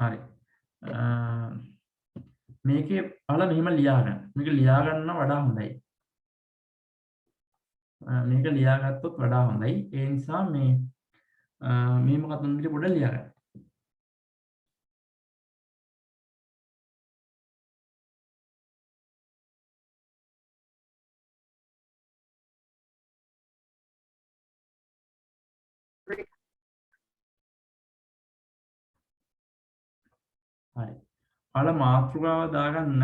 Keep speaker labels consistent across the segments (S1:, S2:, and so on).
S1: හරි. මේකේ බලලා මෙහෙම ලියා ගන්න. මේක ලියා ගන්න වඩා හොඳයි. මේක ලියාගත්තොත් වඩා හොඳයි. ඒ නිසා මේ මොකක්ද මේක පොඩ්ඩක් ලියා ගන්න. හරි. අල මාතෘකාව දාගන්න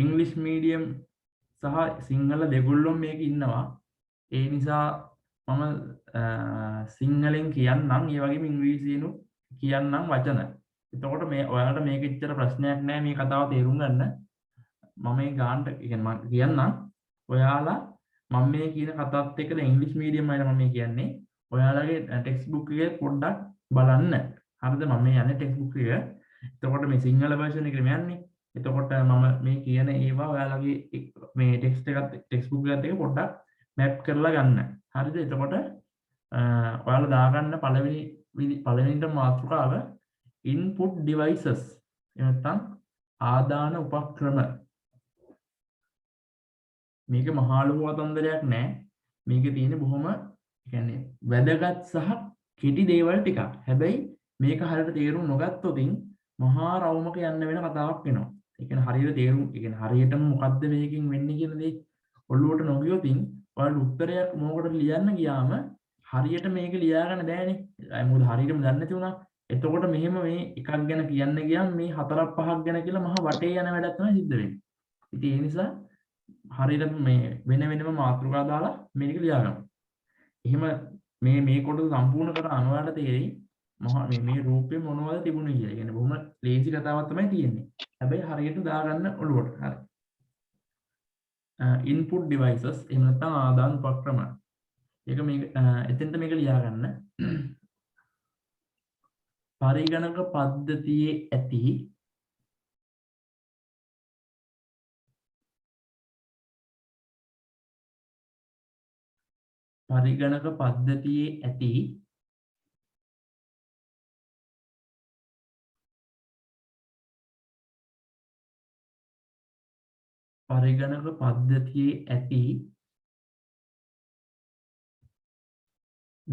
S1: ඉංග්ලිෂ් මීඩියම් සහ සිංහල දෙගොල්ලොම මේක ඉන්නවා. ඒ නිසා මම සිංහලෙන් කියන්නම් ඒ වගේම ඉංග්‍රීසියෙන්ුත් කියන්නම් වචන. එතකොට මේ ඔයාලට මේක ඉච්චර ප්‍රශ්නයක් නෑ මේ කතාව තේරුම් ගන්න. මම මේ ගානට කියන්නේ මම කියන්නම් ඔයාලා මම මේ කියන කතාවත් එක්ක ඉංග්‍රීසි මීඩියම් අයට මම මේ කියන්නේ ඔයාලගේ ටෙක්ස්ට් බුක් එකේ පොඩ්ඩක් බලන්න. හරිද? මම මේ යන්නේ ටෙක්ස්ට් බුක් එක. එතකොට මේ සිංහල version එකේ යන්නේ. එතකොට මම මේ කියන ඒවා ඔයාලගේ මේ ටෙක්ස්ට් බුක් එකත් එක්ක පොඩ්ඩක් මැප් කරලා ගන්න. හරිද? එතකොට ඔයාලා දාගන්න පළවෙනිට මාතෘකාව input devices. එහෙනම් ආදාන උපක්‍රම. මේක මහා ලොකු වතන්දරයක් නෑ. මේකේ තියෙන බොහොම කියන්නේ වැදගත් සහ කෙටි දේවල් ටිකක්. හැබැයි මේක හරියට තේරුම් නොගත්තොතින් මහා රවුමක යන්න වෙන කතාවක් වෙනවා. ඒ කියන්නේ හරියට තේරුම්, ඒ කියන්නේ හරියටම මොකද්ද මේකෙන් වෙන්නේ කියන දේ ඔළුවට නොගියොතින් ඔයාලට උත්තරයක් මොකටද ලියන්න ගියාම හරියට මේක ලියා ගන්න බෑනේ. මොකද හරියටම දන්නේ නැති වුණා. එතකොට මෙහෙම මේ එකක් ගැන කියන්න ගියාම මේ හතරක් පහක් ගැන කියලා මහා වටේ යන වැඩක් තමයි සිද්ධ වෙන්නේ. ඉතින් ඒ නිසා හරියට මේ වෙන වෙනම මාතෘකා දාලා මේක ලියා ගන්න. එහෙම මේ කොටස සම්පූර්ණ කරාම ඔයාලට තේරෙයි මහා මේ රූපේ මොනවද තිබුණේ කියලා. කියන්නේ බොහොම ලේසි කතාවක් තමයි තියෙන්නේ. හැබැයි හරියට දාගන්න ඔළුවට. හරි. input devices එහෙම නැත්නම් ආදාන උපක්‍රම. ඒක මේක එතෙන්ට මේක ලියා ගන්න. පරිගණක පද්ධතියේ ඇති පරිගණක පද්ධතියේ ඇති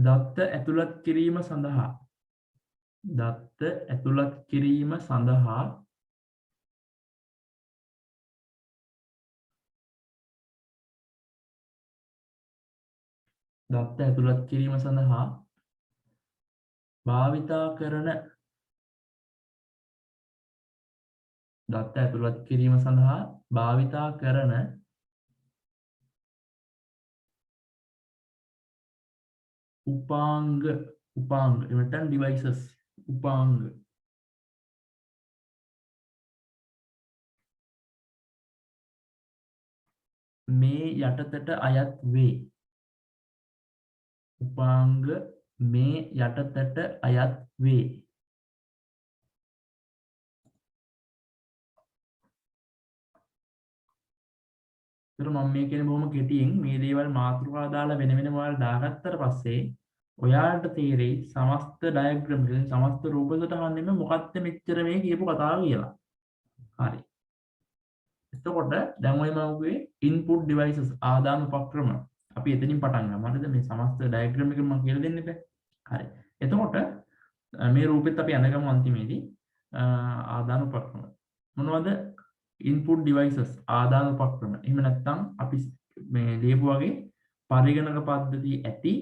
S1: දත්ත ඇතුළත් කිරීම සඳහා භාවිතා කරන උපාංග එමෙතන devices උපාංග මේ යටතට අයත් වේ. ඒතර මම මේ කියන්නේ බොහොම කෙටියෙන් මේ දේවල් මාතෘකා දාලා වෙන වෙනම ඔයාලා දාගත්තට පස්සේ ඔයාලට තේරෙයි සමස්ත ඩයග්‍රෑම් එකෙන් සමස්ත රූප සටහනෙම මොකක්ද මෙච්චර මේ කියපු කතාව කියලා. හරි. එතකොට දැන් ඔය මම කිව්වේ input devices ආදාන උපක්‍රම. අපි එතනින් පටන් ගමු. හරිද? මේ සමස්ත ඩයග්‍රෑම් එක මම කියලා දෙන්න බෑ. හරි. එතකොට මේ රූපෙත් අපි අඳගමු අන්තිමේදී ආදාන උපක්‍රම. මොනවද? input devices ආදාන උපක්‍රම. එහෙම නැත්නම් අපි මේ ලියපු වගේ පරිගණක පද්ධතිය ඇති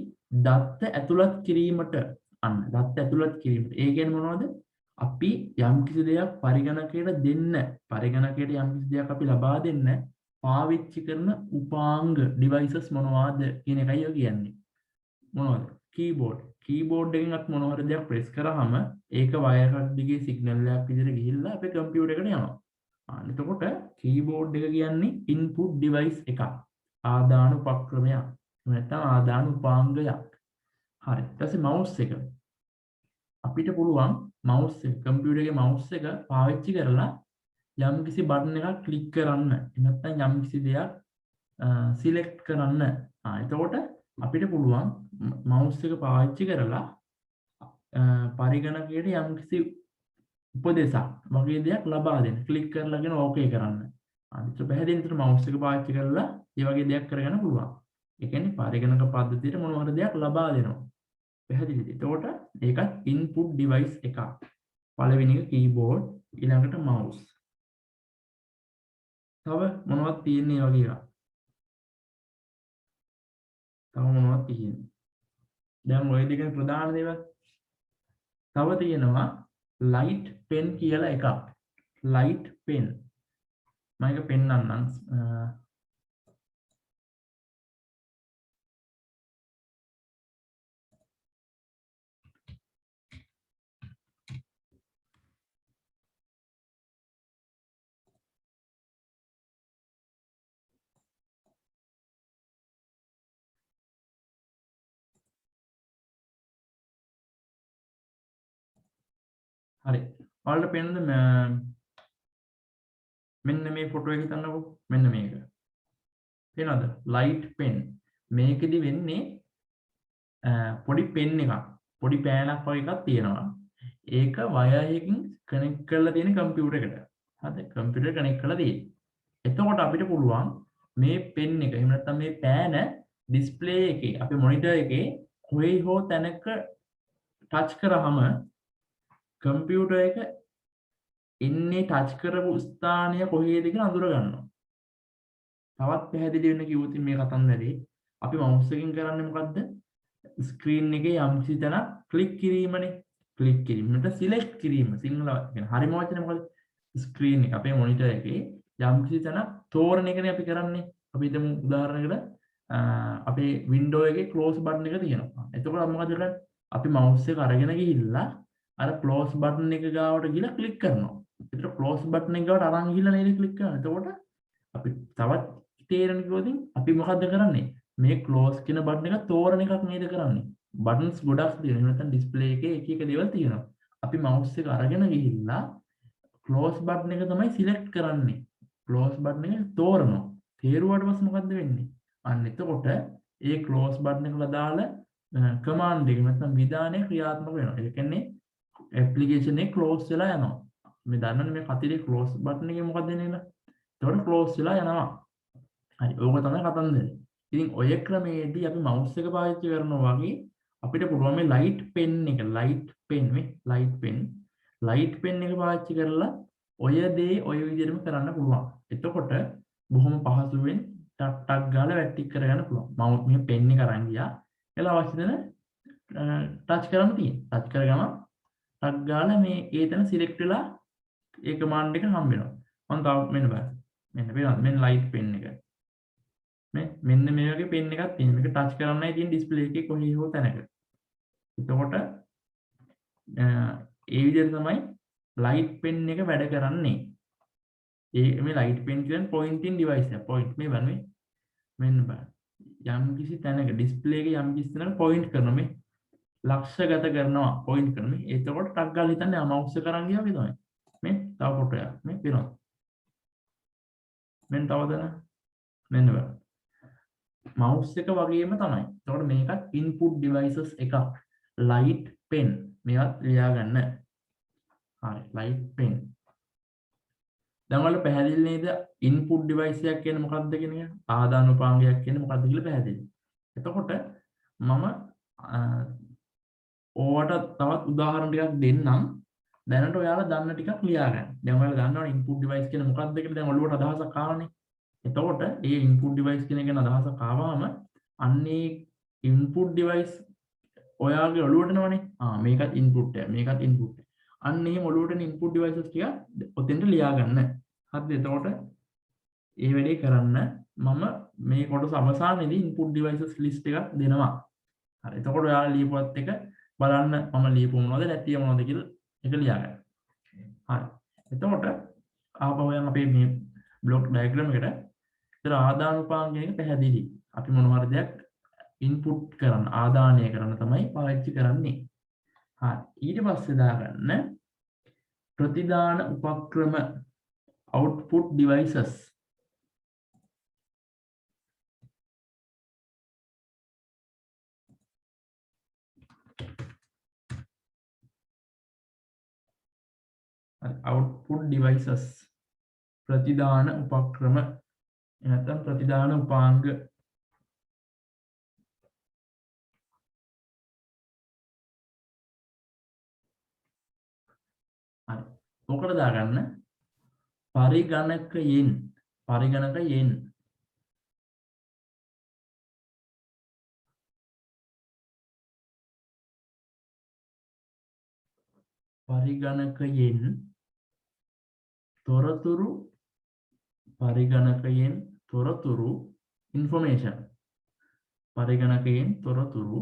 S1: දත්ත ඇතුළත් කිරීමට දත්ත ඇතුළත් කිරීමට. ඒ කියන්නේ මොනවද? අපි යම්කිසි දෙයක් පරිගණකයට දෙන්න, පරිගණකයට යම්කිසි දෙයක් අපි ලබා දෙන්න පාවිච්චි කරන උපාංග devices මොනවද කියන එකයි ඔය කියන්නේ. මොනවද? කීබෝඩ් එකෙන් අපි මොන හරි දෙයක් ප්‍රෙස් කරාම ඒක වයර් එකක් දිගේ සිග්නල් එකක් විදිහට ගිහිල්ලා අපේ කම්පියුටර් එකට යනවා. එතකොට කීබෝඩ් එක කියන්නේ input device එකක්. ආදාන උපක්‍රමයක්. නැත්නම් ආදාන උපාංගයක්. හරි. ඊට පස්සේ mouse එක. අපිට පුළුවන් mouse එක කම්පියුටර් එකේ mouse එක පාවිච්චි කරලා යම්කිසි බටන් එකක් ක්ලික් කරන්න. නැත්නම් යම්කිසි දෙයක් සිලෙක්ට් කරන්න. එතකොට අපිට පුළුවන් mouse එක පාවිච්චි කරලා පරිගණකයට යම්කිසි උපදේශක් වගේ දෙයක් ලබා දෙන්න. ක්ලික් කරලාගෙන ඕකේ කරන්න. අනිත් පැහැදිලි විදිහට මවුස් එක පාවිච්චි කරලා මේ වගේ දෙයක් කරගන්න පුළුවන්. ඒ කියන්නේ පරිගණක පද්ධතියට මොන හරි දෙයක් ලබා දෙනවා. පැහැදිලිද? එතකොට ඒකත් input device එකක්. පළවෙනි එක keyboard, ඊළඟට mouse. තව මොනවද තියෙන්නේ වගේ එකක්? තව මොනවද තියෙන්නේ? දැන් ඔය දෙකේ ප්‍රධාන දේවල්. තව තියෙනවා light pen කියලා එකක්. light pen. මම ඒක පෙන්නන්නම්. හරි. ඔයාලට පේනද මෙන්න මේ ෆොටෝ එක හිතන්නකෝ. මෙන්න මේක. පේනවද? light pen. මේකෙදි වෙන්නේ පොඩි පෙන් එකක්. පොඩි පෑනක් වගේ එකක් තියෙනවා. ඒක වයරයකින් කනෙක්ට් කරලා තියෙන කම්පියුටර් එකට. හරිද? කම්පියුටර් කනෙක්ට් කරලා තියෙන්නේ. එතකොට අපිට පුළුවන් මේ පෙන් එක එහෙම නැත්නම් මේ පෑන ඩිස්ප්ලේ එකේ අපේ මොනිටර් එකේ කොහේ හෝ තැනක ටච් කරාම කම්පියුටර් එක ඉන්නේ ටච් කරපු ස්ථානය කොහේද කියලා අඳුර ගන්නවා. තවත් පැහැදිලි වෙන්න කිව්වොත් මේ කතන්දරේ අපි මවුස් එකකින් කරන්නේ මොකද්ද? ස්ක්‍රීන් එකේ යම්කිසි තැනක් ක්ලික් කිරීමනේ. ක්ලික් කිරීමට සිලෙක්ට් කිරීම. සිංහල කියන්නේ හරිම වචනේ මොකද? ස්ක්‍රීන් එක අපේ මොනිටර් එකේ යම්කිසි තැනක් තෝරන එකනේ අපි කරන්නේ. අපි හිතමු උදාහරණයකට අපේ වින්ඩෝ එකේ ක්ලෝස් බටන් එක තියෙනවා. එතකොට අපි මොකද කරන්නේ? අපි මවුස් එක අරගෙන ගිහිල්ලා අර ක්ලෝස් බටන් එක ගාවට ගිහලා ක්ලික් කරනවා. ඒතර ක්ලෝස් බටන් එක ගාවට අරන් ගිහලා නේද ක්ලික් කරන්නේ. එතකොට අපි තවත් තේරෙන කිව්වොතින් අපි මොකද්ද කරන්නේ? මේ ක්ලෝස් කියන බටන් එක තෝරන එකක් නේද කරන්නේ. බටන්ස් ගොඩක් තියෙනවා. එහෙම නැත්නම් ඩිස්ප්ලේ එකේ එක එක දේවල් තියෙනවා. අපි මවුස් එක අරගෙන ගිහිල්ලා ක්ලෝස් බටන් එක තමයි සිලෙක්ට් කරන්නේ. ක්ලෝස් බටන් එක තෝරනවා. තේරුවාට පස්සේ මොකද්ද වෙන්නේ? අන්න එතකොට ඒ ක්ලෝස් බටන් එක දාලා කමාන්ඩ් එක නැත්නම් විධානය ක්‍රියාත්මක වෙනවා. ඒ කියන්නේ ඇප්ලිකේෂන් එක ක්ලෝස් වෙලා යනවා. මේ දන්නවනේ මේ කතිරේ ක්ලෝස් බටන් එකේ මොකක්ද වෙන්නේ කියලා. එතකොට ක්ලෝස් වෙලා යනවා. හරි. ඕක තමයි කතන්දරේ. ඉතින් ඔය ක්‍රමයේදී අපි මවුස් එක පාවිච්චි කරනවා වගේ අපිට පුළුවන් මේ ලයිට් පෙන් එක ලයිට් පෙන් එක පාවිච්චි කරලා ඔය දේ ඔය විදිහටම කරන්න පුළුවන්. එතකොට බොහොම පහසුවෙන් ටක් ටක් ගාලා වැටික් කරගන්න පුළුවන්. මම මේ පෙන් එක අරන් ගියා. එලා අවශ්‍ය දෙන ටච් කරන්න තියෙනවා. ටච් කරගම ටක් ගාලා මේ ඒ තැන සිලෙක්ට් වෙලා ඒ කමාන්ඩ් එක හම්බ වෙනවා. මම තව මෙන්න බලන්න. මෙන්න පේනවද? මෙන්න ලයිට් පෙන් එක. මෙන්න මේ වගේ පෙන් එකක් තියෙනවා. මේක ටච් කරන්නයි තියෙන ඩිස්ප්ලේ එකේ කොහේ හෝ තැනක. එතකොට ඒ විදිහට තමයි ලයිට් පෙන් එක වැඩ කරන්නේ. මේ ලයිට් පෙන් කියන්නේ පොයින්ටින් ඩිවයිස් එක. පොයින්ට් මේ බලන්න මෙන්න බලන්න. යම්කිසි තැනක ඩිස්ප්ලේ එකේ යම්කිසි තැනක පොයින්ට් කරනවා මේ. ලක්ෂගත කරනවා පොයින්ට් කරනවා මේ. එතකොට ටක් ගාලා හිතන්නේ මවුස් එක අරන් ගියා වගේ තමයි. මේ තව ෆොටෝ එකක්. මේ පේනවා. මෙන්න තව දෙන මෙන්න බලන්න. මවුස් එක වගේම තමයි. එතකොට මේකත් input devices එකක්. light pen මේවත් ලියා ගන්න. හරි light pen. දැන් ඔයාලට පැහැදිලි නේද input device එකක් කියන්නේ මොකක්ද කියන එක? ආදාන උපාංගයක් කියන්නේ මොකක්ද කියලා පැහැදිලි. එතකොට මම ඕවට තවත් උදාහරණ ටිකක් දෙන්නම්. දැනට ඔයාලා දන්න ටිකක් ලියා ගන්න. දැන් ඔයාලා දන්නවනේ input device කියන්නේ මොකක්ද කියලා දැන් ඔළුවට අදහසක් ආවනේ. එතකොට ඒ input device කියන එක ගැන අදහසක් ආවම අන්නේ input device ඔයාගේ ඔළුවට එනවනේ. මේකත් input එක මේකත් input එක. අන්න එහෙම ඔළුවට එන input devices ටික ඔතෙන්ට ලියා ගන්න. හරිද? එතකොට ඒ වැඩේ කරන්න මම මේ කොටස අවසානයේදී input devices list එකක් දෙනවා. හරි. එතකොට ඔයාලා ලියපුවත් එක බලන්න මම ලියපු මොනවද නැති මොනවද කියලා එක ලියා ගන්න. හරි. එතකොට ආපහු යන් අපේ මේ බ්ලොක් ඩයග්‍රෑම් එකට ඒතර ආදානුපාංග එක පැහැදිලි. අපි මොන හරි දෙයක් ඉන්පුට් කරන්න ආදානය කරන්න තමයි පාවිච්චි කරන්නේ. හරි. ඊට පස්සේ දාගන්න ප්‍රතිදාන උපක්‍රම output devices. output devices ප්‍රතිදාන උපක්‍රම නැත්නම් ප්‍රතිදාන උපාංග. හරි. ඔකට දාගන්න පරිගණකයෙන් පරිගණකයෙන් පරිගණකයෙන් තොරතුරු පරිගණකයෙන් තොරතුරු information පරිගණකයෙන් තොරතුරු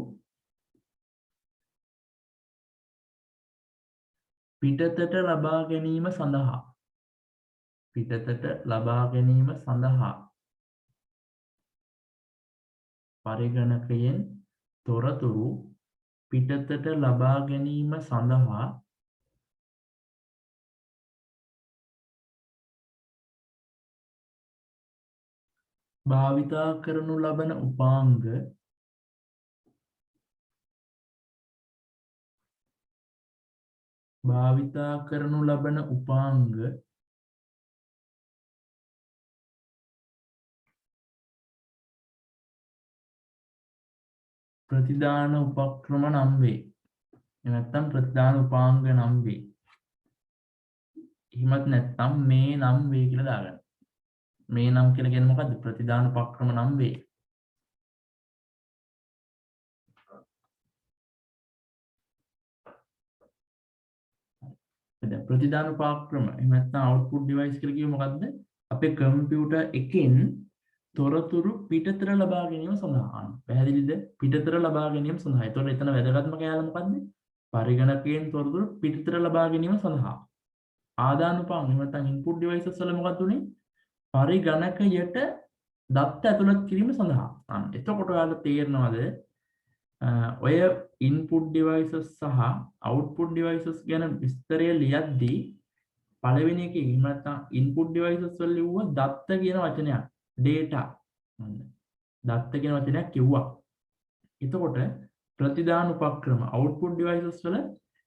S1: පිටතට ලබා ගැනීම සඳහා පිටතට ලබා ගැනීම සඳහා පරිගණකයෙන් තොරතුරු පිටතට ලබා ගැනීම සඳහා භාවිතා කරනු ලබන උපාංග භාවිතා කරනු ලබන උපාංග ප්‍රතිදාන උපක්‍රම නම් වේ. නැත්නම් ප්‍රතිදාන උපාංග නම් වේ. එහෙමත් නැත්නම් මේ නම් වේ කියලා දාගන්න. මේ නම් කියලා කියන්නේ මොකද්ද? ප්‍රතිදාන උපක්‍රම නම් වේ. දැන් ප්‍රතිදාන උපක්‍රම එහෙම නැත්නම් output device කියලා කිව්ව මොකද්ද? අපේ කම්පියුටර් එකෙන් තොරතුරු පිටතට ලබා ගැනීම සඳහා. පැහැදිලිද? පිටතට ලබා ගැනීම සඳහා. ඒතකොට එතන වැදගත්ම කෑල්ල මොකද්ද? පරිගණකයෙන් තොරතුරු පිටතට ලබා ගැනීම සඳහා. ආදාන උපාංග එහෙම නැත්නම් input devices වල මොකක්ද උනේ? පරිගණකයට දත්ත ඇතුළත් කිරීම සඳහා. එතකොට ඔයාලට තේරෙනවද ඔය input devices සහ output devices ගැන විස්තරය ලියද්දී පළවෙනි එකේ එහෙම නැත්නම් input devices වල ලිව්ව දත්ත කියන වචනයක් data දත්ත කියන වචනයක් කිව්වා. එතකොට ප්‍රතිදාන උපක්‍රම output devices වල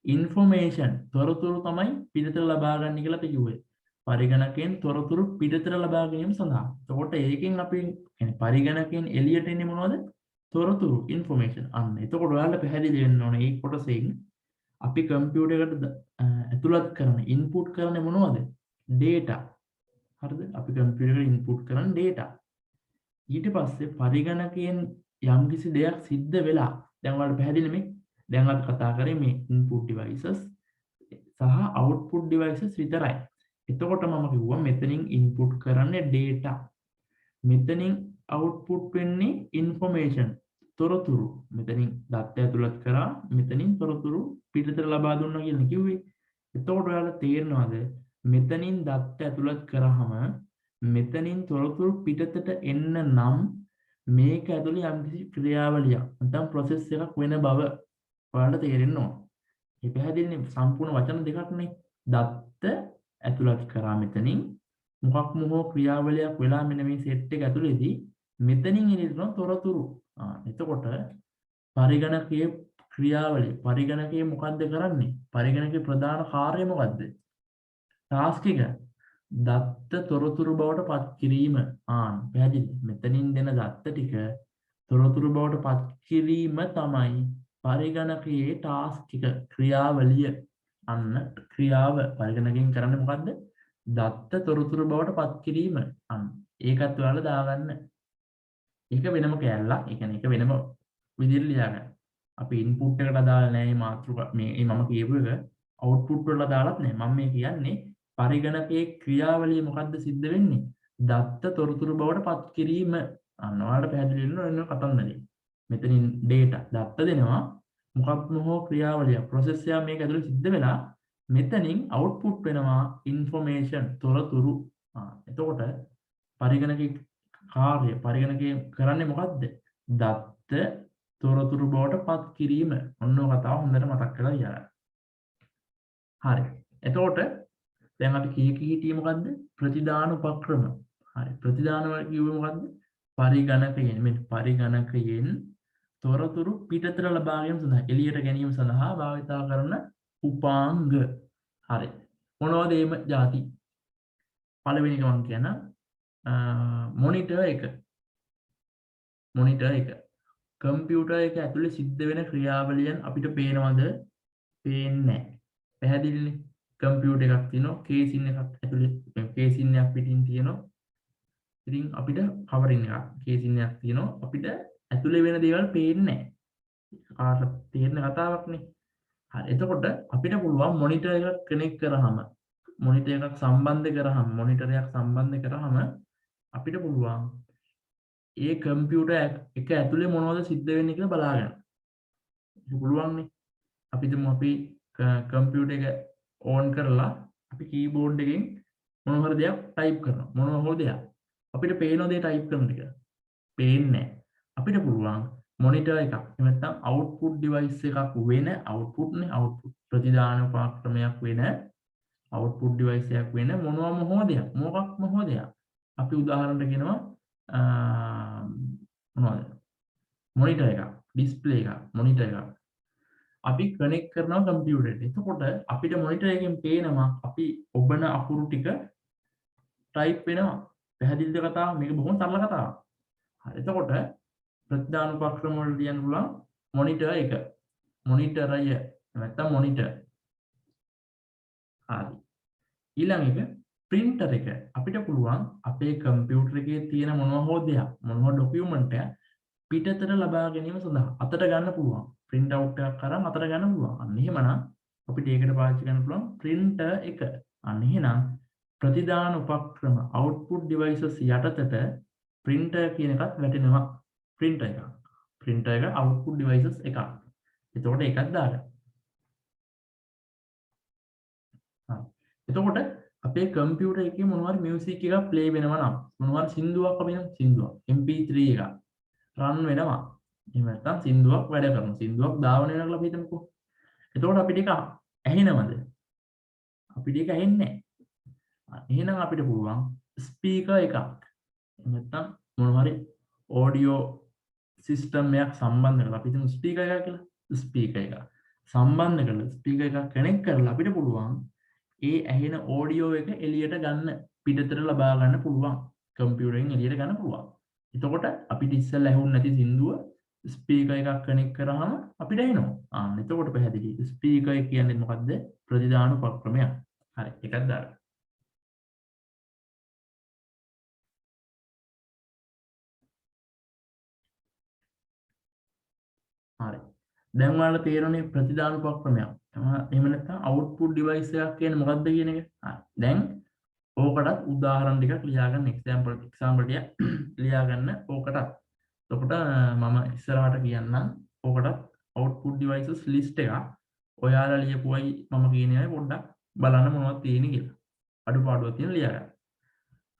S1: information තොරතුරු තමයි පිටතට ලබා ගන්න කියලා අපි කිව්වේ. පරිගණකයෙන් තොරතුරු පිටතට ලබා ගැනීම සඳහා. එතකොට ඒකෙන් අපි කියන්නේ පරිගණකයෙන් එළියට එන්නේ මොනවද? තොරතුරු information. අන්න. එතකොට ඔයාලට පැහැදිලි වෙන්න ඕනේ මේ කොටසෙන් අපි කම්පියුටරයකට ඇතුළත් කරන input කරන්නේ මොනවද? data. හරිද? අපි කම්පියුටරේට input කරන data. ඊට පස්සේ පරිගණකයෙන් යම්කිසි දෙයක් සිද්ධ වෙලා දැන් ඔයාලට පැහැදිලි මේ දැන් අපි කතා කරේ මේ input devices සහ output devices විතරයි. එතකොට මම කිව්වා මෙතනින් input කරන්නේ data. මෙතනින් output වෙන්නේ information. තොරතුරු. මෙතනින් දත්ත ඇතුළත් කරා මෙතනින් තොරතුරු පිටතට ලබා දුන්නා කියලා කිව්වේ. එතකොට ඔයාලා තේරෙනවද මෙතනින් දත්ත ඇතුළත් කරාම මෙතනින් තොරතුරු පිටතට එන්න නම් මේක ඇතුළේ යම්කිසි ක්‍රියාවලියක් නැත්නම් process එකක් වෙන බව ඔයාලට තේරෙන්න ඕන. මේ පැහැදිලිනේ සම්පූර්ණ වචන දෙකක්නේ. දත්ත ඇතුළත් කරා මෙතනින් මොකක් මොහො ක්‍රියාවලියක් වෙලා මෙන්න මේ සෙට් එක ඇතුළේදී මෙතනින් එළියට තොරතුරු. එතකොට පරිගණකයේ ක්‍රියාවලිය පරිගණකයේ මොකද්ද කරන්නේ? පරිගණකයේ ප්‍රධාන කාර්යය මොකද්ද? ටාස්ක් එක දත්ත තොරතුරු බවට පත් කිරීම. පැහැදිලි. මෙතනින් දෙන දත්ත ටික තොරතුරු බවට පත් කිරීම තමයි පරිගණකයේ ටාස්ක් එක ක්‍රියාවලිය. අන්න ක්‍රියාව පරිගණකයෙන් කරන්නේ මොකද්ද? දත්ත තොරතුරු බවට පත් කිරීම. අන්න ඒකත් ඔයාලා දාගන්න. ඒක වෙනම කෑල්ලක්. ඒ කියන්නේ ඒක වෙනම විදිහට ලියාගන්න. අපි ඉන්පුට් එකට දාලා නැහැ මේ මාතෘක මේ මම කියපු එක අවුට්පුට් වලට දාලත් නැහැ. මම මේ කියන්නේ පරිගණකයේ ක්‍රියාවලිය මොකද්ද සිද්ධ වෙන්නේ? දත්ත තොරතුරු බවට පත් කිරීම. අන්න ඔයාලට පැහැදිලි වෙන්න ඕන කතන්දරේ. මෙතනින් data දත්ත දෙනවා මොකක් මොහො ක්‍රියාවලිය process එක මේක ඇතුළේ සිද්ධ වෙලා මෙතනින් output වෙනවා information තොරතුරු. එතකොට පරිගණකයේ කාර්ය පරිගණකයේ කරන්නේ මොකද්ද? දත්ත තොරතුරු බවට පත් කිරීම. ඔන්න ඔය කතාව හොඳට මතක් කරලා ඉවරයි. හරි. එතකොට දැන් අපි කී හිටියේ මොකද්ද? ප්‍රතිදාන උපක්‍රම. හරි. ප්‍රතිදාන වල කිව්වේ මොකද්ද? පරිගණකයෙන් මෙන්න පරිගණකයෙන් තොරතුරු පිටතට ලබා ගැනීම සඳහා එළියට ගැනීම සඳහා භාවිතා කරන උපාංග. හරි. මොනවද ඒම ಜಾති? පළවෙනි එක මම කියන මොනිටර් එක. මොනිටර් එක. කම්පියුටර් එක ඇතුලේ සිද්ධ වෙන ක්‍රියාවලියන් අපිට පේනවද? පේන්නේ නැහැ. පැහැදිලිනේ. කම්පියුටර් එකක් තියෙනවා, කේසින් එකක් ඇතුලේ කේසින් එකක් පිටින් තියෙනවා. ඉතින් අපිට කවරින් එකක් කේසින් එකක් තියෙනවා. අපිට ඇතුලේ වෙන දේවල් පේන්නේ නැහැ. කාට තේරෙන කතාවක්නේ. හරි. එතකොට අපිට පුළුවන් මොනිටර් එකක් කනෙක්ට් කරාම මොනිටර් එකක් සම්බන්ධ කරාම මොනිටර් එකක් සම්බන්ධ කරාම අපිට පුළුවන් ඒ කම්පියුටර් එක ඇතුලේ මොනවද සිද්ධ වෙන්නේ කියලා බලාගන්න. ඒක පුළුවන්නේ. අපි තුමු අපි කම්පියුටර් එක ඕන් කරලා අපි කීබෝඩ් එකෙන් මොන හරි දෙයක් ටයිප් කරනවා. මොනවා හෝ දෙයක්. අපිට පේනවද ඒ ටයිප් කරන ටික? පේන්නේ නැහැ. අපිට පුළුවන් මොනිටර් එකක් එහෙම නැත්නම් අවුට්පුට් ඩිවයිස් එකක් වෙන අවුට්පුට්නේ අවුට්පුට් ප්‍රතිදාන උපක්‍රමයක් වෙන අවුට්පුට් ඩිවයිස් එකක් වෙන මොනවාම හෝ දෙයක් මොකක්ම හෝ දෙයක් අපි උදාහරණයක් කියනවා මොනවද මොනිටර් එකක් ඩිස්ප්ලේ එකක් මොනිටර් එකක් අපි කනෙක්ට් කරනවා කම්පියුටර් එකට. එතකොට අපිට මොනිටර් එකෙන් පේනවා අපි ඔබන අකුරු ටික ටයිප් වෙනවා. පැහැදිලිද කතාව? මේක බොහොම සරල කතාවක්. හරි. එතකොට ප්‍රතිදාන උපක්‍රම වල ලියන්න පුළුවන් මොනිටර් එක. මොනිටරය නැත්නම් මොනිටර්. හරි. ඊළඟ එක printer එක. අපිට පුළුවන් අපේ කම්පියුටර් එකේ තියෙන මොනවා හෝ දෙයක් මොනවා ડોකියුමන්ට් එක පිටතට ලබා ගැනීම සඳහා අතට ගන්න පුළුවන්. print out එකක් අරන් අතට ගන්න පුළුවන්. අන්න එහෙමනම් අපිට ඒකට පාවිච්චි කරන්න පුළුවන් printer එක. අන්න එහෙනම් ප්‍රතිදාන උපක්‍රම output devices යටතට printer කියන එකත් වැටෙනවා. printer එක. printer එක output devices එකක්. එතකොට ඒකත් දාගන්න. එතකොට අපේ කම්පියුටර් එකේ මොනවා හරි මියුසික් එකක් ප්ලේ වෙනවා නම් මොනවා හරි සින්දුවක් අපි නම් සින්දුවක් MP3 එකක් රන් වෙනවා. එහෙම නැත්නම් සින්දුවක් වැඩ කරනවා. සින්දුවක් ධාවන වෙනවා කියලා අපි හිතමුකෝ. එතකොට අපිට ඒක ඇහෙනවද? අපිට ඒක ඇහෙන්නේ නැහැ. එහෙනම් අපිට පුළුවන් ස්පීකර් එකක් එහෙම නැත්නම් මොනවා හරි ඔඩියෝ සිස්ටම් එකක් සම්බන්ධ කරලා අපි හිතමු ස්පීකර් එකක් කියලා. ස්පීකර් එක සම්බන්ධ කරලා ස්පීකර් එකක් කනෙක්ට් කරලා අපිට පුළුවන් ඒ ඇහෙන ඔඩියෝ එක එළියට ගන්න පිටතට ලබා ගන්න පුළුවන්. කම්පියුටරෙන් එළියට ගන්න පුළුවන්. එතකොට අපිට ඉස්සෙල්ලා ඇහුන්නේ නැති සින්දුව ස්පීකර් එකක් කනෙක්ට් කරාම අපිට ඇහෙනවා. එතකොට පැහැදිලි. ස්පීකර් එක කියන්නේ මොකද්ද? ප්‍රතිදාන උපක්‍රමයක්. හරි. එකක් දාන්න. හරි. දැන් ඔයාලට තේරෙන්නේ ප්‍රතිදාන උපක්‍රමයක්. එහෙම නැත්නම් අවුට්පුට් ඩිවයිස් එකක් කියන්නේ මොකක්ද කියන එක. හරි. දැන් ඕකටත් උදාහරණ ටිකක් ලියාගන්න එක්සැම්පල් ටික ලියාගන්න ඕකටත්. එතකොට මම ඉස්සරහට කියන්නම් ඕකටත් output devices list එකක් ඔයාලා ලියපුවයි මම කියන ඒවා පොඩ්ඩක් බලන්න මොනවද තියෙන්නේ කියලා. අඩුපාඩුවක් තියෙන ලියාගන්න.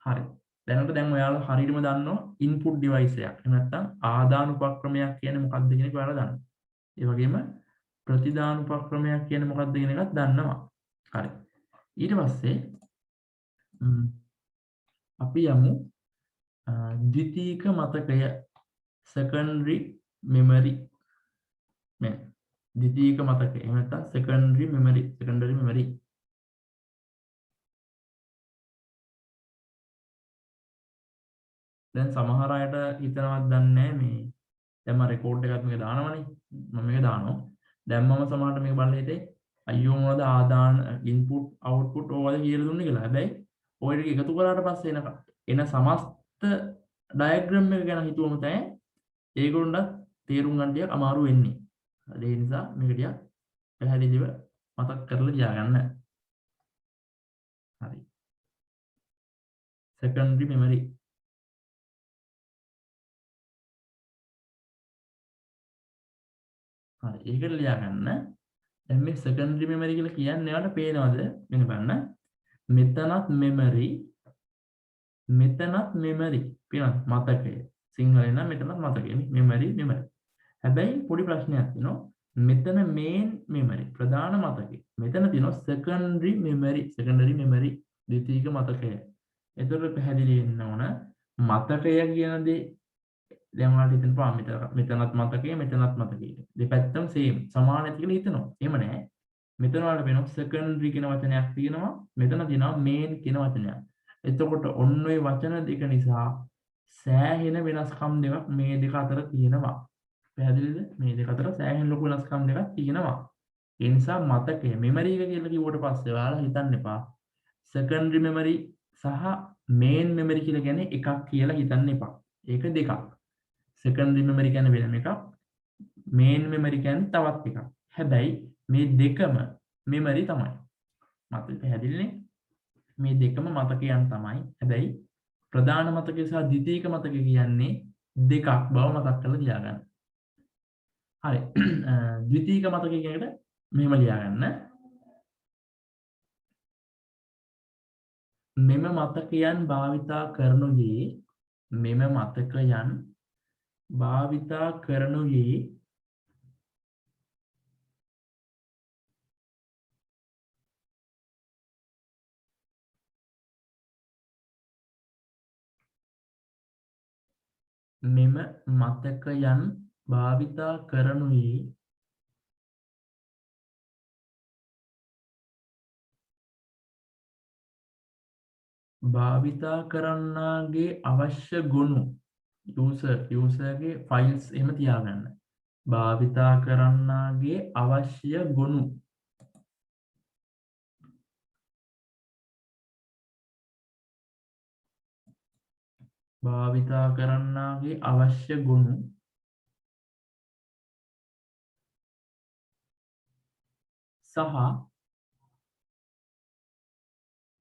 S1: හරි. දැන් ඔයාලා හරියටම දන්නවා input device එකක්. එහෙම නැත්නම් ආදාන උපක්‍රමයක් කියන්නේ මොකක්ද කියන එක ඔයාලා දන්නවා. ඒ වගේම ප්‍රතිදාන උපක්‍රමයක් කියන්නේ මොකක්ද කියන එකත් දන්නවා. හරි. ඊට පස්සේ අපි යමු ද්විතීක මතකය secondary memory මේ ද්විතීක මතකය එහෙම නැත්නම් secondary memory දැන් සමහර අයට හිතනවත් දන්නේ නැහැ මේ දැන් මම රෙකෝඩ් එකක් මේක දානවනේ මම මේක දානවා දැන් මම සමහරට මේක බලලා හිතේ අයියෝ මොනවද ආදාන input output ඕවද කියලා දුන්නේ කියලා. හැබැයි ඔය ටික එකතු කරාට පස්සේ එන සමස්ත ඩයග්‍රෑම් එක ගැන හිතුවම තමයි ඒගොල්ලන්ට තේරුම් ගන්න ටික අමාරු වෙන්නේ. ඒ නිසා මේක ටික පැහැදිලිව මතක් කරලා තියාගන්න. හරි. secondary memory. හරි. ඒකට ලියාගන්න. දැන් මේ secondary memory කියලා කියන්නේ ඔයාලට පේනවද? මෙන්න බලන්න. මෙතනත් memory පේනවද? මතකය. සිංහලෙන් නම් මෙතනත් මතකය. memory. හැබැයි පොඩි ප්‍රශ්නයක් තියෙනවා. මෙතන main memory ප්‍රධාන මතකය. මෙතන තියෙනවා secondary memory ද්විතීක මතකය. එතකොට පැහැදිලි වෙන්න ඕන මතකය කියන දේ දැන් ඔයාලට හිතන්න පුළුවන් මෙතනත් මතකය. දෙපැත්තම same සමාන ඇති කියලා හිතනවා. එහෙම නැහැ. මෙතන වලට වෙනවා secondary කියන වචනයක් තියෙනවා. මෙතන තියෙනවා main කියන වචනයක්. එතකොට ඔන්න ඔය වචන දෙක නිසා සෑහෙන වෙනස්කම් දෙකක් මේ දෙක අතර තියෙනවා. පැහැදිලිද? මේ දෙක අතර සෑහෙන ලොකු වෙනස්කම් දෙකක් තියෙනවා. ඒ නිසා මතකය මෙමරි එක කියලා කිව්වට පස්සේ ඔයාලා හිතන්න එපා. secondary memory සහ main memory කියලා කියන්නේ එකක් කියලා හිතන්න එපා. ඒක දෙකක්. secondary memory කියන්නේ වෙනම එකක්. main memory කියන්නේ තවත් එකක්. හැබැයි මේ දෙකම memory තමයි. මතක පැහැදිලිනේ? මේ දෙකම මතකයන් තමයි. හැබැයි ප්‍රධාන මතකය සහ ද්විතීයික මතකය කියන්නේ දෙකක් බව මතක් කරලා තියාගන්න. හරි. ද්විතීයික මතකය කියන එකට මෙහෙම ලියාගන්න. මෙම මතකයන් භාවිතා කරනුයේ මෙම මතකයන් භාවිතා කරනුයේ මෙම මතකයන් භාවිතා කරනුයේ භාවිතා කරන්නාගේ අවශ්‍ය ගොනු යූසර්ගේ ෆයිල්ස් එහෙම තියාගන්න. භාවිතා කරන්නාගේ අවශ්‍ය ගොනු භාවිතා කරන්නාගේ අවශ්‍ය ගොනු සහ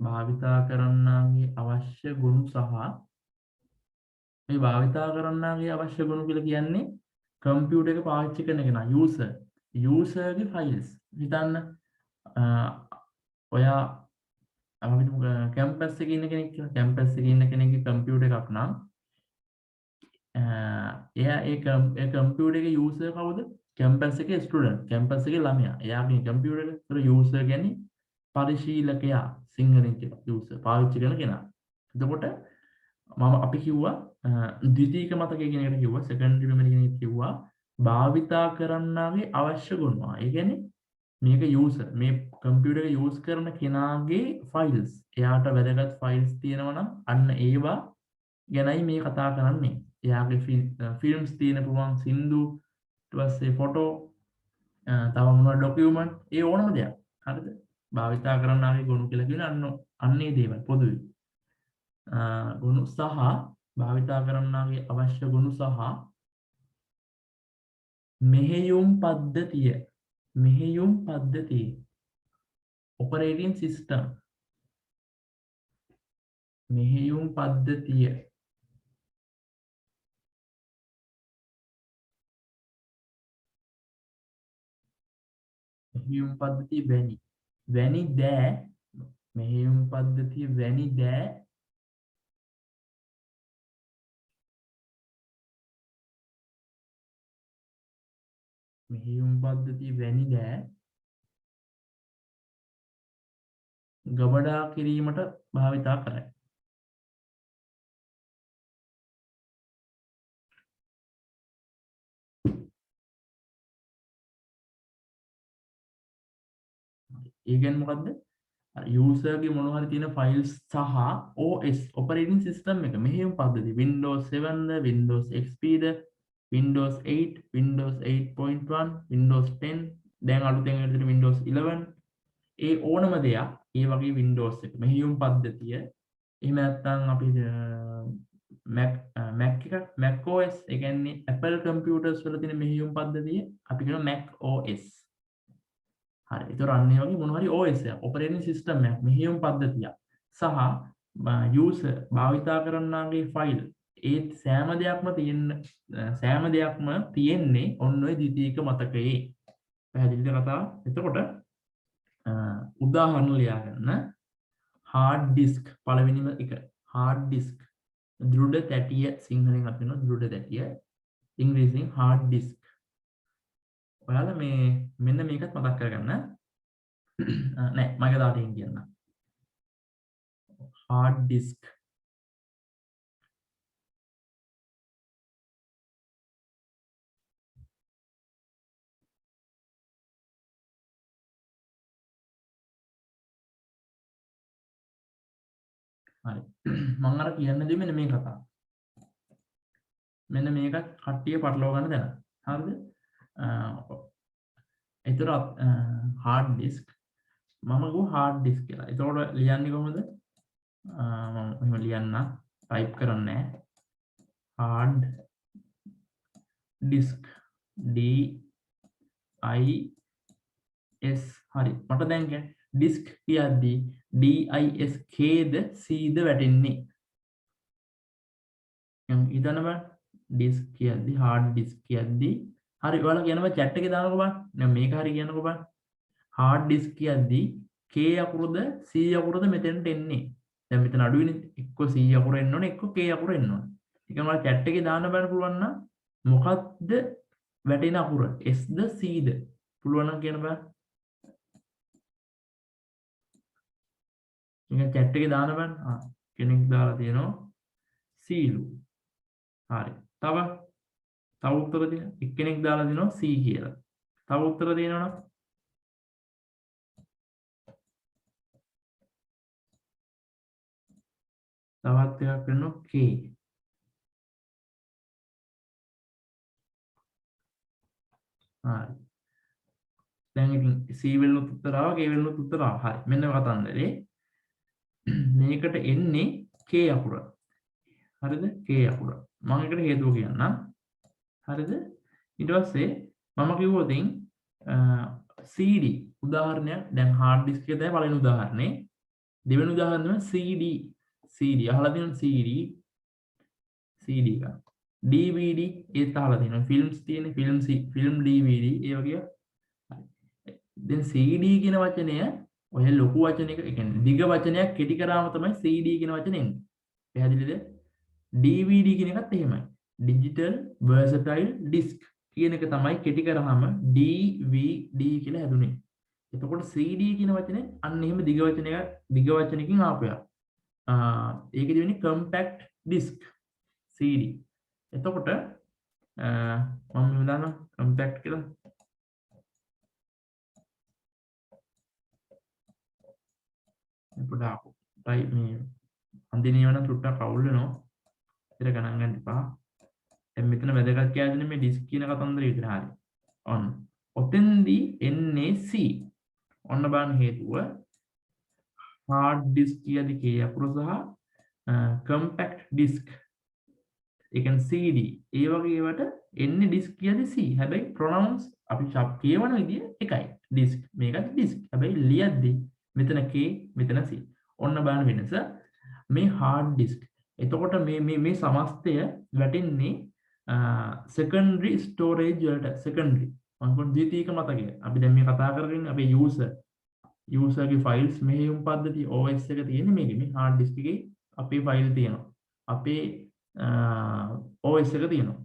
S1: භාවිතා කරන්නාගේ අවශ්‍ය ගුණ සහ මේ භාවිතා කරන්නාගේ අවශ්‍ය ගුණ කියලා කියන්නේ කම්පියුටර් එක පාවිච්චි කරන කෙනා යූසර්ගේ ෆයිල්ස් හිතන්න ඔයා අපිට කැම්පස් එකේ ඉන්න කෙනෙක් කියලා කැම්පස් එකේ ඉන්න කෙනෙක්ගේ කම්පියුටර් එකක් නම් එයා ඒ කම්පියුටර් එකේ යූසර් කවුද කැම්පස් එකේ ස්ටුඩන්ට් කැම්පස් එකේ ළමයා එයාගේ කම්පියුටර් එක ඒතර යූසර් කියන්නේ පරිශීලකයා සිංහලෙන් කියන යූසර් පාවිච්චි කරන කෙනා. එතකොට අපි කිව්වා ද්විතීයික මතකය කියන එකට කිව්වා සෙකන්ඩරි මෙමරි කියන එකට කිව්වා භාවිතා කරන්නාගේ අවශ්‍ය ගුණ. ඒ කියන්නේ මේක යූසර් මේ කම්පියුටර් එක යූස් කරන කෙනාගේ ෆයිල්ස් එයාට වැදගත් ෆයිල්ස් තියෙනවා නම් අන්න ඒවා ගැනයි මේ කතා කරන්නේ. එයාගේ ෆිල්ම්ස් තියෙන පුළුවන් සින්දු ඊට පස්සේ ෆොටෝ තව මොනවා ඩොකියුමන්ට් ඒ ඕනම දෙයක්. හරිද? භාවිතා කරන්නාගේ ගුණ කියලා කියන අන්නේ දේවල් පොදුයි. ගුණ සහ භාවිතා කරන්නාගේ අවශ්‍ය ගුණ සහ මෙහෙයුම් පද්ධතිය ඔපරේටින් සිස්ටම් මෙහෙයුම් පද්ධතිය මෙහෙයුම් පද්ධතිය වැනි දෑ මෙහෙයුම් පද්ධතිය වැනි දෑ මෙහෙයුම් පද්ධතිය වැනි දෑ ගබඩා කිරීමට භාවිතා කරයි. ඒ කියන්නේ මොකද්ද? යූසර්ගේ මොනවා හරි තියෙන ෆයිල්ස් සහ OS operating system එක මෙහෙයුම් පද්ධතිය Windows 7ද Windows XP ද Windows 8 Windows 8.1 Windows 10 දැන් අලුතෙන් එන Windows 11 ඒ ඕනම දෙයක් ඒ වගේ Windows එක මෙහෙයුම් පද්ධතිය එහෙම නැත්නම් අපි Mac OS ඒ කියන්නේ Apple computers වල තියෙන මෙහෙයුම් පද්ධතිය අපි කියනවා Mac OS. හරි. ඒතර අන්න ඒ වගේ මොන හරි OS එකක් operating system එකක් මෙහෙයුම් පද්ධතියක් සහ user භාවිතා කරන්නාගේ ෆයිල් ඒ සෑම දෙයක්ම තියෙන්නේ ඔන්න ඔය ද්විතීයික මතකයේ. පැහැදිලිද කතාව? එතකොට උදාහරණ ලියා ගන්න. hard disk පළවෙනිම එක hard disk දෘඩ තැටිය සිංහලෙන් අපි කියනවා දෘඩ තැටිය ඉංග්‍රීසියෙන් hard disk. ඔයාලා මේ මෙන්න මේකත් මතක් කරගන්න. නෑ මම දාටින් කියන්න. hard disk හරි. මම අර කියන්නදී මෙන්න මේ කතාව. මෙන්න මේකත් කට්ටිය පටලවා ගන්න දැන. හරිද? ඒතර hard disk මම ගෝ hard disk කියලා. ඒතකොට ලියන්නේ කොහොමද? මම එහෙම ලියන්න ටයිප් කරන්නේ hard disk D I S හරි. මට දැන් කියන්නේ disk කියද්දී DISK ද C ද වැටෙන්නේ. හිතන්න බෑ. disk කියද්දී hard disk කියද්දී හරි ඔයාලා කියනවා chat එකේ දාන්නකෝ බලන්න. දැන් මේක හරි කියන්නකෝ බලන්න. hard disk කියද්දී K අකුරද C අකුරද මෙතෙන්ට එන්නේ. දැන් මෙතන අඩුයිනේ. එක්ක C අකුර එන්න ඕනේ එක්ක K අකුර එන්න ඕනේ. ඒක මම chat එකේ දාන්න බලන්න පුළුවන් නම් මොකක්ද වැටෙන අකුර? S ද C ද? පුළුවන් නම් කියන්න බෑ. ඉතින් chat එකේ දාන්න බලන්න. කෙනෙක් දාලා තියෙනවා සීලු. හරි. තව උත්තර දෙන්න. එක්කෙනෙක් දාලා දෙනවා C කියලා. තව උත්තර දෙනවනම් තවත් එකක් වෙනවා K. හරි. දැන් ඉතින් C වෙලුත් උත්තර ආවා K වෙලුත් උත්තර ආවා. හරි. මෙන්න කතන්දරේ. මේකට එන්නේ K අකුර. හරිද? K අකුර. මම එකට හේතුව කියන්නම්. හරිද? ඊට පස්සේ මම කිව්වොත් CD උදාහරණයක් දැන් hard disk එකේ තමයි පළවෙනි උදාහරණේ. දෙවෙනි උදාහරණය CD අහලා තියෙනවා CD එක. DVD ඒත් අහලා තියෙනවා. ෆිල්ම්ස් තියෙන ෆිල්ම් DVD ඒ වගේ. දැන් CD කියන වචනය ඔය ලොකු වචනයක ඒ කියන්නේ දිග වචනයක් කෙටි කරාම තමයි CD කියන වචනේ එන්නේ. පැහැදිලිද? DVD කියන එකත් එහෙමයි. Digital Versatile Disk කියන එක තමයි කෙටි කරාම DVD කියලා හැදුනේ. එතකොට CD කියන වචනේ අන්න එහෙම දිග වචනයකින් ආපු එකක්. ඒකෙදි වෙන්නේ compact disk CD. එතකොට මම මෙතන compact කියලා පොඩ්ඩක් ටයිප් මේ අන්දිනේ වෙන ටුට්ටක් අවුල් වෙනවා. ඉතින් ගණන් ගන්න එපා. දැන් මෙතන වැදගත් කියන්නේ මේ disk කියන කතන්දරය විතර හරි. ඔන්න. ඔතෙන්දී එන්නේ C. ඔන්න බලන්න හේතුව hard disk කියදී K අකුර සහ compact disk ඒ කියන්නේ CD ඒ වගේ ඒවට එන්නේ disk කියදී C. හැබැයි pronouns අපි කියවන විදිය එකයි. disk මේකත් disk. හැබැයි ලියද්දී මෙතන K මෙතන C. ඔන්න බලන්න වෙනස. මේ hard disk. එතකොට මේ සමස්තය වැටෙන්නේ secondary storage වලට. secondary මම ද්විතීයික මතකය. අපි දැන් මේ කතා කරගෙන අපේ userගේ files මෙහෙයුම් පද්ධතිය OS එක තියෙන්නේ මේකේ. මේ hard disk එකේ අපේ file තියෙනවා. අපේ OS එක තියෙනවා.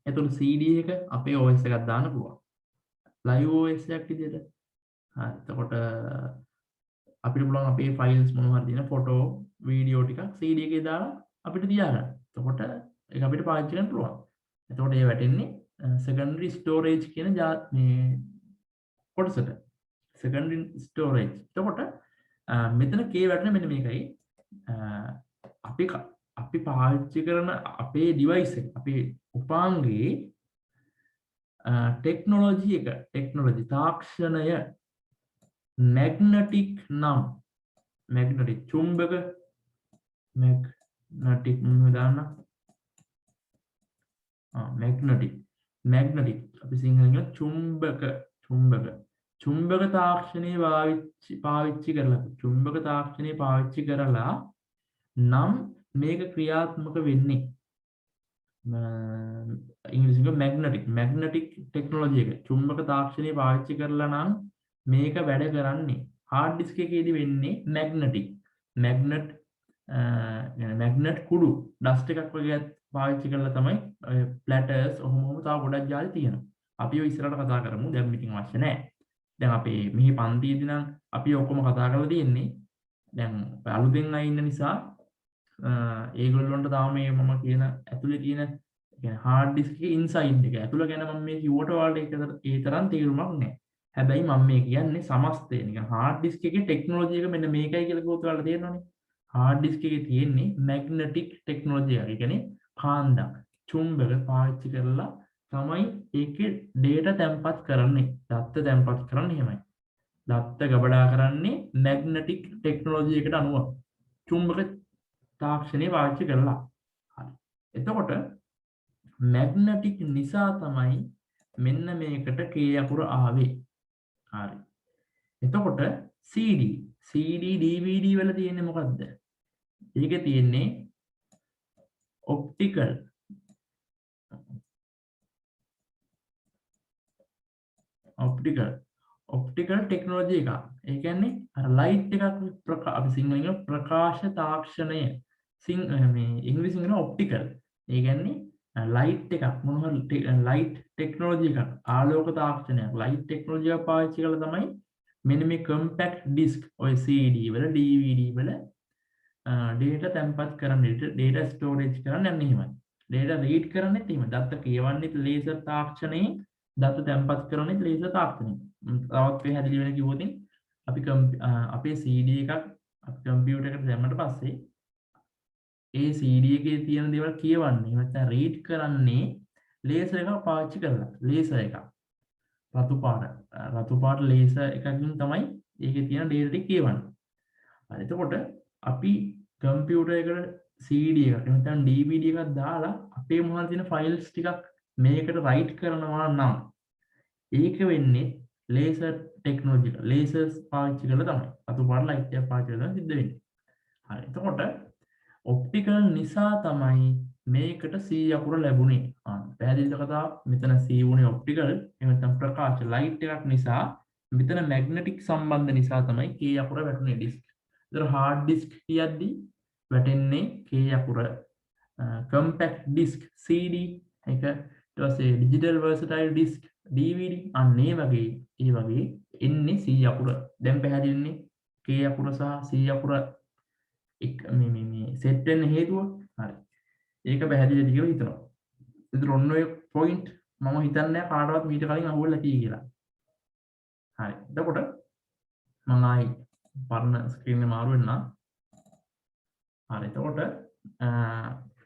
S1: එතකොට CD එක අපේ OS එකක් දාන්න පුළුවන්. live OS එකක් විදිහට. හරි. එතකොට අපිට පුළුවන් අපේ ෆයිල්ස් මොනවා හරි තියෙන ෆොටෝ වීඩියෝ ටිකක් CD එකේ දාලා අපිට තියාගන්න. එතකොට ඒක අපිට පාවිච්චි කරන්න පුළුවන්. එතකොට ඒ වැටෙන්නේ secondary storage කියන මේ කොටසට. secondary storage. එතකොට මෙතන K වැටෙන මෙන්න මේකයි. අපි පාවිච්චි කරන අපේ device එක අපේ උපාංගයේ ටෙක්නොලොජි තාක්ෂණය magnetic නම් magnetic චුම්බක magnetic දාන්න magnetic අපි සිංහලෙන් චුම්බක තාක්ෂණය පාවිච්චි කරලා නම් මේක ක්‍රියාත්මක වෙන්නේ ඉංග්‍රීසියෙන් magnetic technology එක චුම්බක තාක්ෂණය පාවිච්චි කරලා නම් මේක වැඩ කරන්නේ hard disk එකේදී වෙන්නේ magnet කුඩු dust එකක් වගේ පාවිච්චි කරලා තමයි platters ඔහොම තව ගොඩක් ජාති තියෙනවා. අපි ඔය ඉස්සරහට කතා කරමු. දැන් මෙතින් අවශ්‍ය නැහැ. දැන් අපේ මෙහි පන්තියේදී නම් අපි ඔක්කොම කතා කරලා තියෙන්නේ. දැන් අලුතෙන් අය ඉන්න නිසා ඒගොල්ලොන්ට තාම මේ මම කියන ඇතුලේ තියෙන කියන්නේ hard disk එකේ inside එක ඇතුළ ගැන මම මේ කිව්වට ඔයාලට ඒ තරම් තේරුමක් නැහැ. හැබැයි මම මේ කියන්නේ සමස්තය නිකන් hard disk එකේ ටෙක්නොලොජි එක මෙන්න මේකයි කියලා කිව්වොත් ඔයාලට තේරෙනවනේ. hard disk එකේ තියෙන්නේ magnetic technology එක. ඒ කියන්නේ කාන්දම් චුම්බක පාවිච්චි කරලා තමයි ඒකේ data තැන්පත් කරන්නේ. දත්ත තැන්පත් කරන්නේ එහෙමයි. දත්ත ගබඩා කරන්නේ magnetic technology එකට අනුව. චුම්බක තාක්ෂණය පාවිච්චි කරලා. හරි. එතකොට magnetic නිසා තමයි මෙන්න මේකට K අකුර ආවේ. හරි. එතකොට CD DVD වල තියෙන්නේ මොකද්ද? ඒකේ තියෙන්නේ ඔප්ටිකල් ටෙක්නොලොජි එක. ඒ කියන්නේ අර ලයිට් එකක් අපි සිංහලෙන් කියන ප්‍රකාශ තාක්ෂණය. මේ ඉංග්‍රීසියෙන් කියන ඔප්ටිකල්. ඒ කියන්නේ ලයිට් එකක් මොනවා ලයිට් ටෙක්නොලොජි එකක් ආලෝක තාක්ෂණයක් ලයිට් ටෙක්නොලොජි එක පාවිච්චි කරලා තමයි මෙන්න මේ කම්පැක්ට් ඩිස්ක් ඔය CD වල DVD වල data තැන්පත් කරන්න data storage කරන්න යන්නේ එහෙමයි. data read කරන්නෙත් එහෙමයි. දත්ත කියවන්නෙත් ලේසර් තාක්ෂණයෙන් දත්ත තැන්පත් කරන්නෙත් ලේසර් තාක්ෂණයෙන්. තවත් පැහැදිලි වෙන කිව්වොත් අපි අපේ CD එකක් අපි කම්පියුටර් එකට දැම්මට පස්සේ ඒ CD එකේ තියෙන දේවල් කියවන්නේ නැත්නම් read කරන්නේ ලේසර් එකක් පාවිච්චි කරලා. ලේසර් එකක්. රතු පාට ලේසර් එකකින් තමයි ඒකේ තියෙන data ටික කියවන්නේ. හරි. එතකොට අපි කම්පියුටර් එකට CD එකක් නැත්නම් DVD එකක් දාලා අපේ මොනවද තියෙන ෆයිල්ස් ටිකක් මේකට රයිට් කරනවා නම් ඒක වෙන්නේ ලේසර් ටෙක්නොලොජි ලේසර්ස් පාවිච්චි කරලා තමයි. අතු පාට ලයිට් එකක් පාවිච්චි කරලා සිද්ධ වෙන්නේ. හරි. එතකොට ඔප්ටිකල් නිසා තමයි මේකට C අකුර ලැබුණේ. පැහැදිලිද කතාව? මෙතන C වුණේ ඔප්ටිකල් එහෙම නැත්නම් ප්‍රකාශ ලයිට් එකක් නිසා මෙතන මැග්නටික් සම්බන්ධ නිසා තමයි K අකුර වැටුනේ ඩිස්ක්. ඒතර hard disk කියද්දී වැටෙන්නේ K අකුර. compact disk CD එක ඊට පස්සේ digital versatile disk DVD අන්න ඒ වගේ එන්නේ C අකුර. දැන් පැහැදිලිනේ K අකුර සහ C අකුර මේ සෙට් වෙන්න හේතුව. හරි. ඒක පැහැදිලිද කියලා හිතනවා. ඒතර ඔන්න ඔය පොයින්ට් මම හිතන්නේ කාටවත් මීට කලින් අහුවෙලා තියෙයි කියලා. හරි. එතකොට මම ආයි පරණ ස්ක්‍රීන් එක මාරු වෙනවා. හරි. එතකොට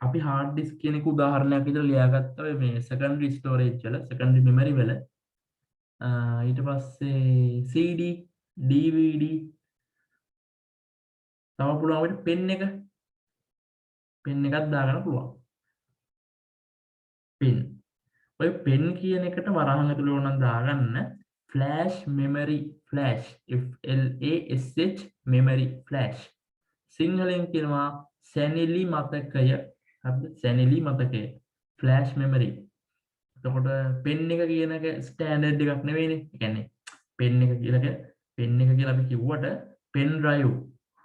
S1: අපි hard disk කියන එක උදාහරණයක් විදිහට ලියාගත්තා මේ secondary storage වල secondary memory වල ඊට පස්සේ CD DVD තව පුළුවන් අපිට pen එකක් දාගන්න පුළුවන්. ඔය pen කියන එකට වරහන් ඇතුළේ ඕනනම් දාගන්න flash memory flash FLASH memory flash සිංහලෙන් කියනවා සැනිලි මතකය. හරිද? සැනිලි මතකය flash memory. එතකොට pen එක කියන එක ස්ටෑන්ඩඩ් එකක් නෙවෙයිනේ. ඒ කියන්නේ pen එක කියලා අපි කිව්වට pen drive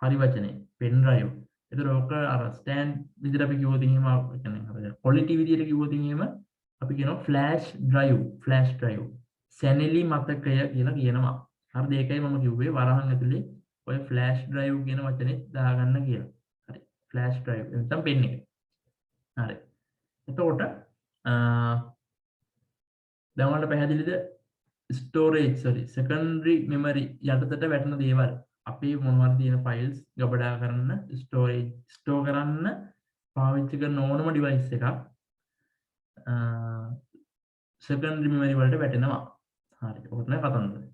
S1: හරි වචනේ pen drive. ඒතර ඔක අර ස්ටෑන්ඩ් විදිහට අපි කිව්වොත් එහෙම කියන්නේ අර quality විදිහට කිව්වොත් එහෙම අපි කියනවා flash drive සැනිලි මතකය කියලා කියනවා. හරිද? ඒකයි මම කිව්වේ වරහන් ඇතුලේ ඔය flash drive කියන වචනේ දාගන්න කියලා. හරි. flash drive නැත්නම් pen එක. හරි. එතකොට දැන් ඔයාලට පැහැදිලිද secondary memory යටතට වැටෙන දේවල් අපේ මොනවද තියෙන ෆයිල්ස් ගබඩා කරන්න ස්ටෝර් කරන්න පාවිච්චි කරන ඕනම ඩිවයිස් එකක් secondary memory වලට වැටෙනවා. හරි. ඔක තමයි කතන්දරය.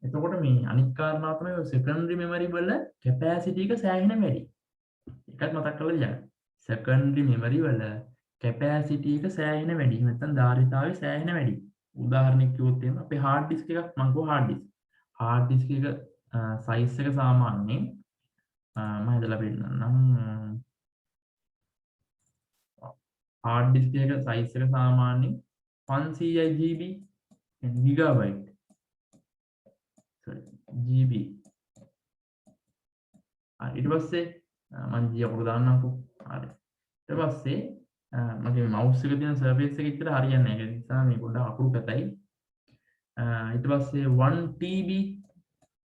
S1: එතකොට මේ අනිත් කාරණාව තමයි secondary memory වල capacity එක සෑහෙන වැඩි. එකක් මතක් කරලා තියන්න. secondary memory වල capacity එක සෑහෙන වැඩි. නැත්නම් ධාරිතාවය සෑහෙන වැඩි. උදාහරණයක් කිව්වොත් එහෙම අපේ hard disk එකක් මම කිව්වා hard disk එක size එක සාමාන්‍යයෙන් මම හදලා පෙන්නන්නම්. hard disk එක size එක සාමාන්‍යයෙන් 500 GB gigabyte GB. ඊට පස්සේ මම G අකුර දාන්නම්කෝ. හරි. ඊට පස්සේ මගේ mouse එක තියෙන surface එක ඉතල හරියන්නේ නැහැ. ඒ නිසා මේ පොඩ්ඩක් අකුරු කතයි. ඊට පස්සේ 1 TB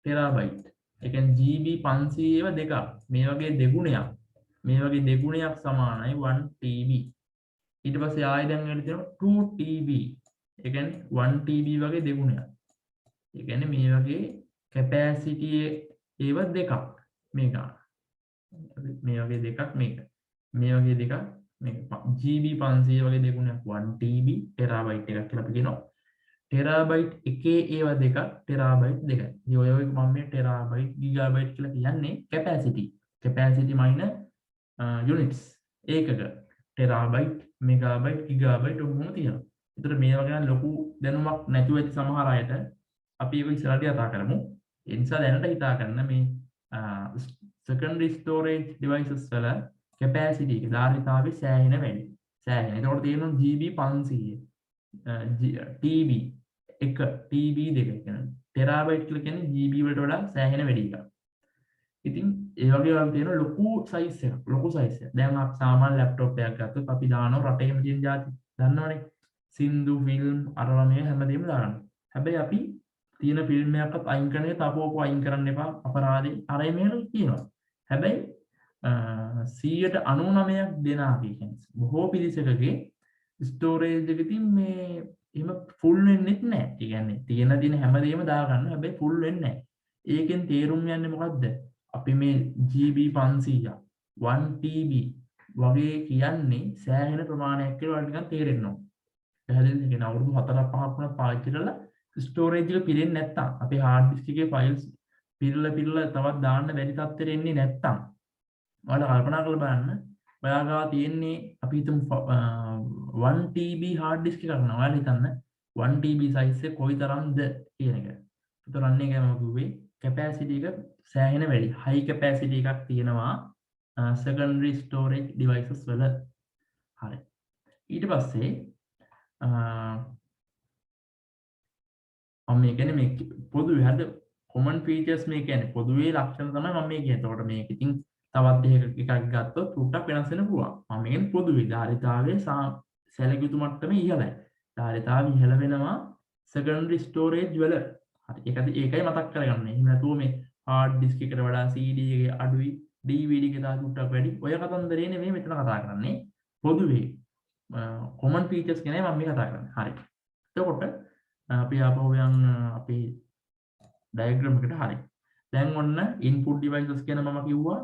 S1: terabyte. ඒ කියන්නේ GB 500 ඒවා දෙකක්. මේ වගේ දෙගුණයක් සමානයි 1 TB. ඊට පස්සේ ආයෙ දැන් වෙන තියෙනවා 2 TB. ඒ කියන්නේ 1 TB වගේ දෙගුණයක්. ඒ කියන්නේ මේ වගේ capacity ඒවා දෙකක්. මේ ගාන. මේ වගේ දෙකක් මේක. මේ වගේ දෙකක් මේක. GB 500 වගේ දෙකුණක් 1 TB ටෙරාබයිට් එකක් කියලා අපි කියනවා. ටෙරාබයිට් එකේ ඒවා දෙකක් ටෙරාබයිට් දෙකයි. ඉතින් ඔය මම මේ ටෙරාබයිට් ගිගාබයිට් කියලා කියන්නේ කැපැසිටි. කැපැසිටි මයින යුනිට්ස් ඒකක. ටෙරාබයිට් මෙගාබයිට් ගිගාබයිට් ඔක්කොම තියෙනවා. ඒතර මේ වගේ ලොකු දැනුමක් නැතුව ඇති සමහර අයට අපි ඒක ඉස්සරහට කතා කරමු. ඒ නිසා දැනට හිතා ගන්න මේ secondary storage devices වල capacity එක ධාරිතාවේ සෑහෙන වැඩි. සෑහෙන. ඒකට තියෙනවා GB 500 TB 1 TB 2 කියන ටෙරාබයිට් කියලා කියන්නේ GB වලට වඩා සෑහෙන වැඩි එකක්. ඉතින් ඒ වගේ වල තියෙන ලොකු සයිස් එකක්. ලොකු සයිස් එක. දැන් අපි සාමාන්‍ය ලැප්ටොප් එකක් ගත්තොත් අපි දානවා රටේම තියෙන જાති. දන්නවනේ. සින්දු ෆිල්ම් අරවා මේ හැමදේම දානවා. හැබැයි අපි තියෙන ෆිල්ම් එකක්වත් අයින් කරන එක තපෝපෝ අයින් කරන්න එපා අපරාධේ අරයි මේක කියනවා. හැබැයි 99%ක් දෙන අපි කියන්නේ බොහෝ පිරිසකගේ ස්ටෝරේජ් එකකින් මේ එහෙම ෆුල් වෙන්නෙත් නැහැ. ඒ කියන්නේ තියෙන හැමදේම දාගන්න හැබැයි ෆුල් වෙන්නේ නැහැ. ඒකෙන් තේරුම් යන්නේ මොකද්ද? අපි මේ GB 500 1 TB වගේ කියන්නේ සෑහෙන ප්‍රමාණයක් කියලා නිකන් තේරෙන්න ඕන. පැහැදිලිද? කියන අවුරුදු 4ක් 5ක් වුණත් පාවිච්චි කරලා ස්ටෝරේජ් එක පිරෙන්නේ නැත්තම් අපේ හાર્ඩ් ඩිස්ක් එකේ ෆයිල්ස් පිරලා තවත් දාන්න බැරි තත්ත්වෙට එන්නේ නැත්තම් ඔයාලා කල්පනා කරලා බලන්න ඔයා ගාව තියෙන්නේ අපි හිතමු 1 TB hard disk එකක් නෝ ඔයාලා හිතන්න 1 TB size එක කොයිතරම්ද කියන එක. ඒතර අන්න එකයි මම කිව්වේ capacity එක සෑහෙන වැඩි. high capacity එකක් තියෙනවා secondary storage devices වල. හරි. ඊට පස්සේ මම කියන්නේ මේ පොදුවේ හරිද common features මේ කියන්නේ පොදුවේ ලක්ෂණ තමයි මම මේ කියන්නේ. එතකොට මේක ඉතින් තවත් එකක් ගත්තොත් ටුට්ටක් වෙනස් වෙන්න පුළුවන්. මම කියන්නේ පොදුවේ ධාරිතාවයේ සැලකියුතු මට්ටමේ ඉහළයි. ධාරිතාවය ඉහළ වෙනවා secondary storage වල. හරි. ඒකයි මතක් කරගන්න. එහෙම නැතුව මේ hard disk එකට වඩා CD එකේ අඩුයි DVD එකේ තා ටුට්ටක් වැඩි. ඔය කතන්දරේ නෙමෙයි මෙතන කතා කරන්නේ. පොදුවේ common features ගැනයි මම මේ කතා කරන්නේ. හරි. එතකොට අපි ආපහු යන් අපේ ඩයග්‍රෑම් එකට. හරි. දැන් ඔන්න input devices ගැන මම කිව්වා,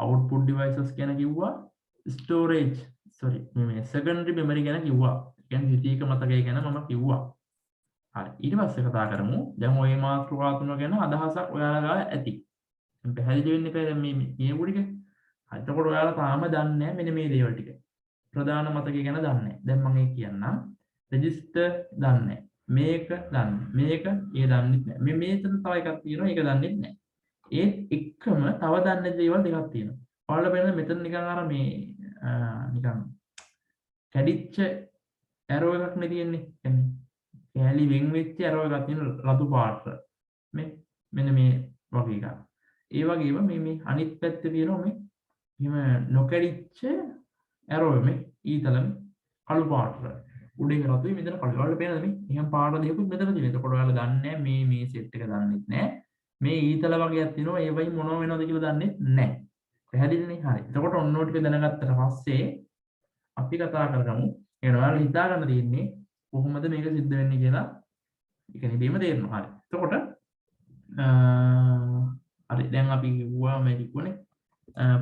S1: output devices ගැන කිව්වා, storage මේ secondary memory ගැන කිව්වා. කියන්නේ ද්විතීයික මතකය ගැන මම කිව්වා. හරි. ඊට පස්සේ කතා කරමු දැන් ওই මාතෘකා තුන ගැන අදහසක් ඔයාලා ගාව ඇති. දැන් පැහැදිලි වෙන්න එපා දැන් මේ ටික. හරි. එතකොට ඔයාලා තාම දන්නේ නැහැ මෙන්න මේ දේවල් ටික. ප්‍රධාන මතකය ගැන දන්නේ නැහැ. දැන් මම ඒක කියන්නම්. register දන්නේ නැහැ. මේක දන්නේ. මේක ඒ දන්නේ නැහැ. මේ මෙතන තව එකක් තියෙනවා ඒක දන්නේ නැහැ. ඒත් එක්කම තව දන්නේ දේවල් දෙකක් තියෙනවා. ඔයාලා බලන්න මෙතන නිකන් අර මේ නිකන් කැඩිච්ච ඇරෝ එකක් නේ තියෙන්නේ. කියන්නේ කැලි වෙන් වෙච්ච ඇරෝ එකක් තියෙන රතු පාට. මෙන්න මේ වගේ එකක්. ඒ වගේම මේ අනිත් පැත්තේ තියෙනවා මේ එහෙම නොකැඩිච්ච ඇරෝ මේ ඊතලම කළු පාට. උඩින් රතුයි මෙතන කළු. ඔයාලා පේනද මේ? එහෙම පාට දෙකකුත් මෙතන තියෙනවා. එතකොට ඔයාලා දන්නේ මේ සෙට් එක දන්නෙත් නැහැ. මේ ඊතල වගේක් තියෙනවා. ඒවයි මොනව වෙනවද කියලා දන්නේ නැහැ. පැහැදිලිනේ? හරි. එතකොට ඔන්න ඔය ටික දැනගත්තට පස්සේ අපි කතා කරගමු. ඒ ඔයාලා හිතා ගන්න තියෙන්නේ කොහොමද මේක සිද්ධ වෙන්නේ කියලා. ඒක නෙබීම තේරෙනවා. හරි. එතකොට හරි දැන් අපි කිව්වා මේ කිව්වනේ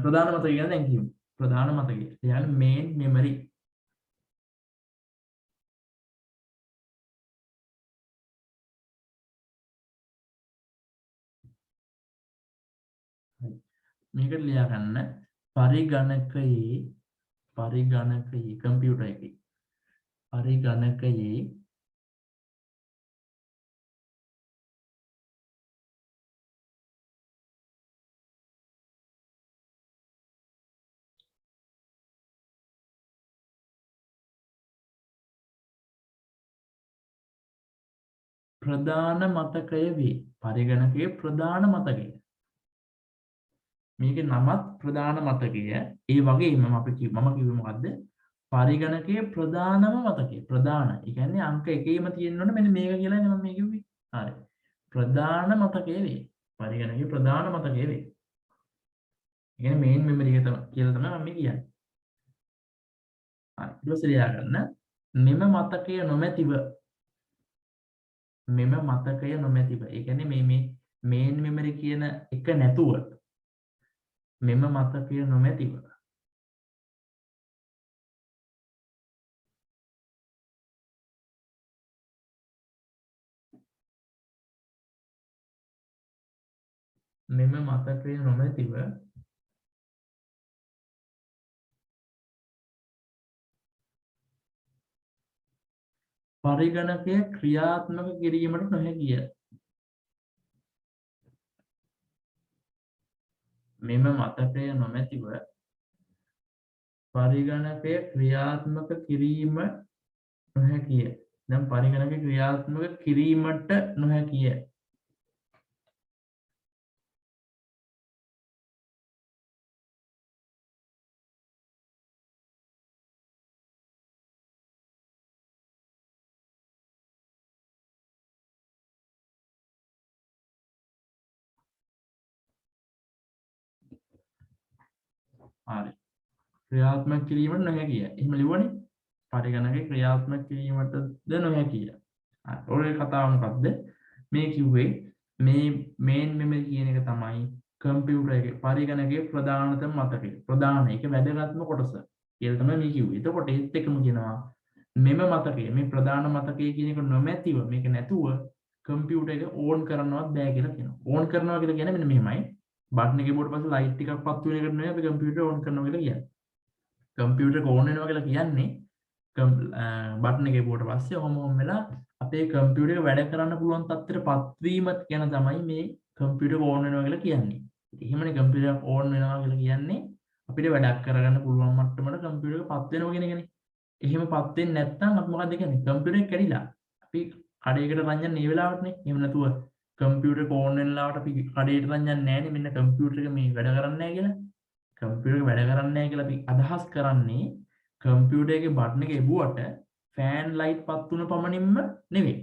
S1: ප්‍රධාන මතකය ගැන දැන් කියමු. ප්‍රධාන මතකය. ඒ කියන්නේ main memory. මේකට ලියා ගන්න පරිගණකයේ කම්පියුටර් එකේ පරිගණකයේ ප්‍රධාන මතකය වේ. පරිගණකයේ ප්‍රධාන මතකය. මේකේ නමත් ප්‍රධාන මතකය. ඒ වගේම මම කිව්වේ මොකද්ද? පරිගණකයේ ප්‍රධානම මතකය. ප්‍රධාන. ඒ කියන්නේ අංක එකේම තියෙනවනේ මෙන්න මේක කියලා මම මේ කිව්වේ. හරි. ප්‍රධාන මතකය වේ. පරිගණකයේ ප්‍රධාන මතකය වේ. ඒ කියන්නේ මේන් මෙමරි එක කියලා තමයි මම කියන්නේ. හරි. ඊට පස්සේ ලියා ගන්න මෙම මතකය නොමැතිව ඒ කියන්නේ මේ මේන් මෙමරි කියන එක නැතුව මෙම මතකය නොමැතිව මෙම මතකය නොමැතිව පරිගණකය ක්‍රියාත්මක කිරීමට නොහැකිය. මෙම මතකය නොමැතිව පරිගණකය ක්‍රියාත්මක කිරීම නොහැකිය. දැන් පරිගණකය ක්‍රියාත්මක කිරීමට නොහැකිය. හරි. ක්‍රියාත්මක කිරීමට නොහැකිය. එහෙම ලිව්වනේ. පරිගණකය ක්‍රියාත්මක කිරීමටද නොහැකිය. හරි. ඔය කතාව මොකද්ද? මේ කිව්වේ මේ මේන් මෙමරි කියන එක තමයි කම්පියුටර් එකේ පරිගණකයේ ප්‍රධානතම මතකය. ප්‍රධාන ඒක වැදගත්ම කොටස කියලා තමයි මේ කිව්වේ. එතකොට ඒත් එක්කම කියනවා මෙම මතකය මේ ප්‍රධාන මතකය කියන එක නොමැතිව මේක නැතුව කම්පියුටර් එක ඕන් කරන්නවත් බෑ කියලා කියනවා. ඕන් කරනවා කියලා කියන්නේ මෙන්න මෙහෙමයි. බටන් එකේ බෝඩ් පස්සේ ලයිට් එකක් පත්තු වෙන එකට නෙවෙයි අපි කම්පියුටර් ඕන් කරනවා කියලා කියන්නේ. කම්පියුටර් එක ඕන් වෙනවා කියලා කියන්නේ බටන් එකේ බෝඩ් පස්සේ ඔහොම වෙලා අපේ කම්පියුටර් එක වැඩ කරන්න පුළුවන් තත්ත්වයට පත්වීම ගැන තමයි මේ කම්පියුටර් එක ඕන් වෙනවා කියලා කියන්නේ. ඉතින් එහෙමනේ කම්පියුටර් එක ඕන් වෙනවා කියලා කියන්නේ අපිට වැඩක් කරගන්න පුළුවන් මට්ටමට කම්පියුටර් එක පත් වෙනවා කියන එකනේ. එහෙම පත් වෙන්නේ නැත්නම් අපි මොකද කියන්නේ? කම්පියුටර් එක කැඩිලා. අපි කඩේකට රන් යන්නේ මේ වෙලාවටනේ. එහෙම නැතුව කම්පියුටර් එක ඕන් වෙන ලාවට අපි කඩේට රන් යන්නේ නැහනේ. මෙන්න කම්පියුටර් එක මේ වැඩ කරන්නේ නැහැ කියලා. කම්පියුටර් එක වැඩ කරන්නේ නැහැ කියලා අපි අදහස් කරන්නේ කම්පියුටර් එකේ බටන් එක එබුවට ෆෑන් ලයිට් පත් වුණ පමණින්ම නෙවෙයි.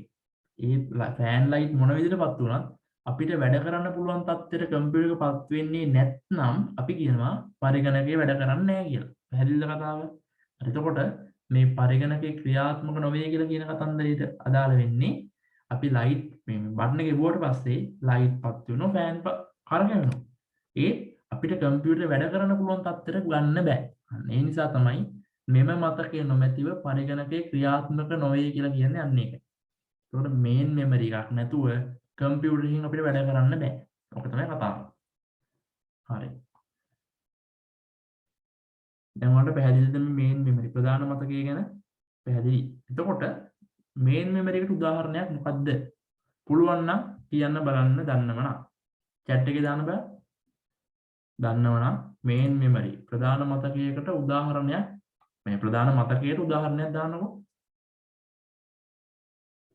S1: ඒ ෆෑන් ලයිට් මොන විදිහට පත් වුණත් අපිට වැඩ කරන්න පුළුවන් තත්ත්වයට කම්පියුටර් එක පත් වෙන්නේ නැත්නම් අපි කියනවා පරිගණකය වැඩ කරන්නේ නැහැ කියලා. පැහැදිලිද කතාව? එතකොට මේ පරිගණකයේ ක්‍රියාත්මක නොවේ කියලා කියන කතන්දරයට අදාළ වෙන්නේ අපි ලයිට් මේ බටන් එක එබුවට පස්සේ ලයිට් පත් වෙනවා ෆෑන් කරකැවෙනවා. ඒ අපිට කම්පියුටර් වැඩ කරන්න පුළුවන් තත්ත්වයට ගන්න බෑ. ඒ නිසා තමයි මෙම මතකය නොමැතිව පරිගණකයේ ක්‍රියාත්මක නොවේ කියලා කියන්නේ අන්න ඒක. ඒකට මේන් මෙමරි එකක් නැතුව කම්පියුටර් එකකින් අපිට වැඩ කරන්න බෑ. ඔක තමයි කතාව. හරි. දැන් ඔයාලට පැහැදිලිද මේ මේන් මෙමරි ප්‍රධාන මතකය ගැන? පැහැදිලි. එතකොට මේන් මෙමරි එකට උදාහරණයක් මොකද්ද? පුළුවන් නම් කියන්න බලන්න දන්නවනම්. chat එකේ දාන්න බෑ. දන්නවනම් මේන් මෙමරි ප්‍රධාන මතකයකට උදාහරණයක් මේ ප්‍රධාන මතකයට උදාහරණයක් දාන්නකෝ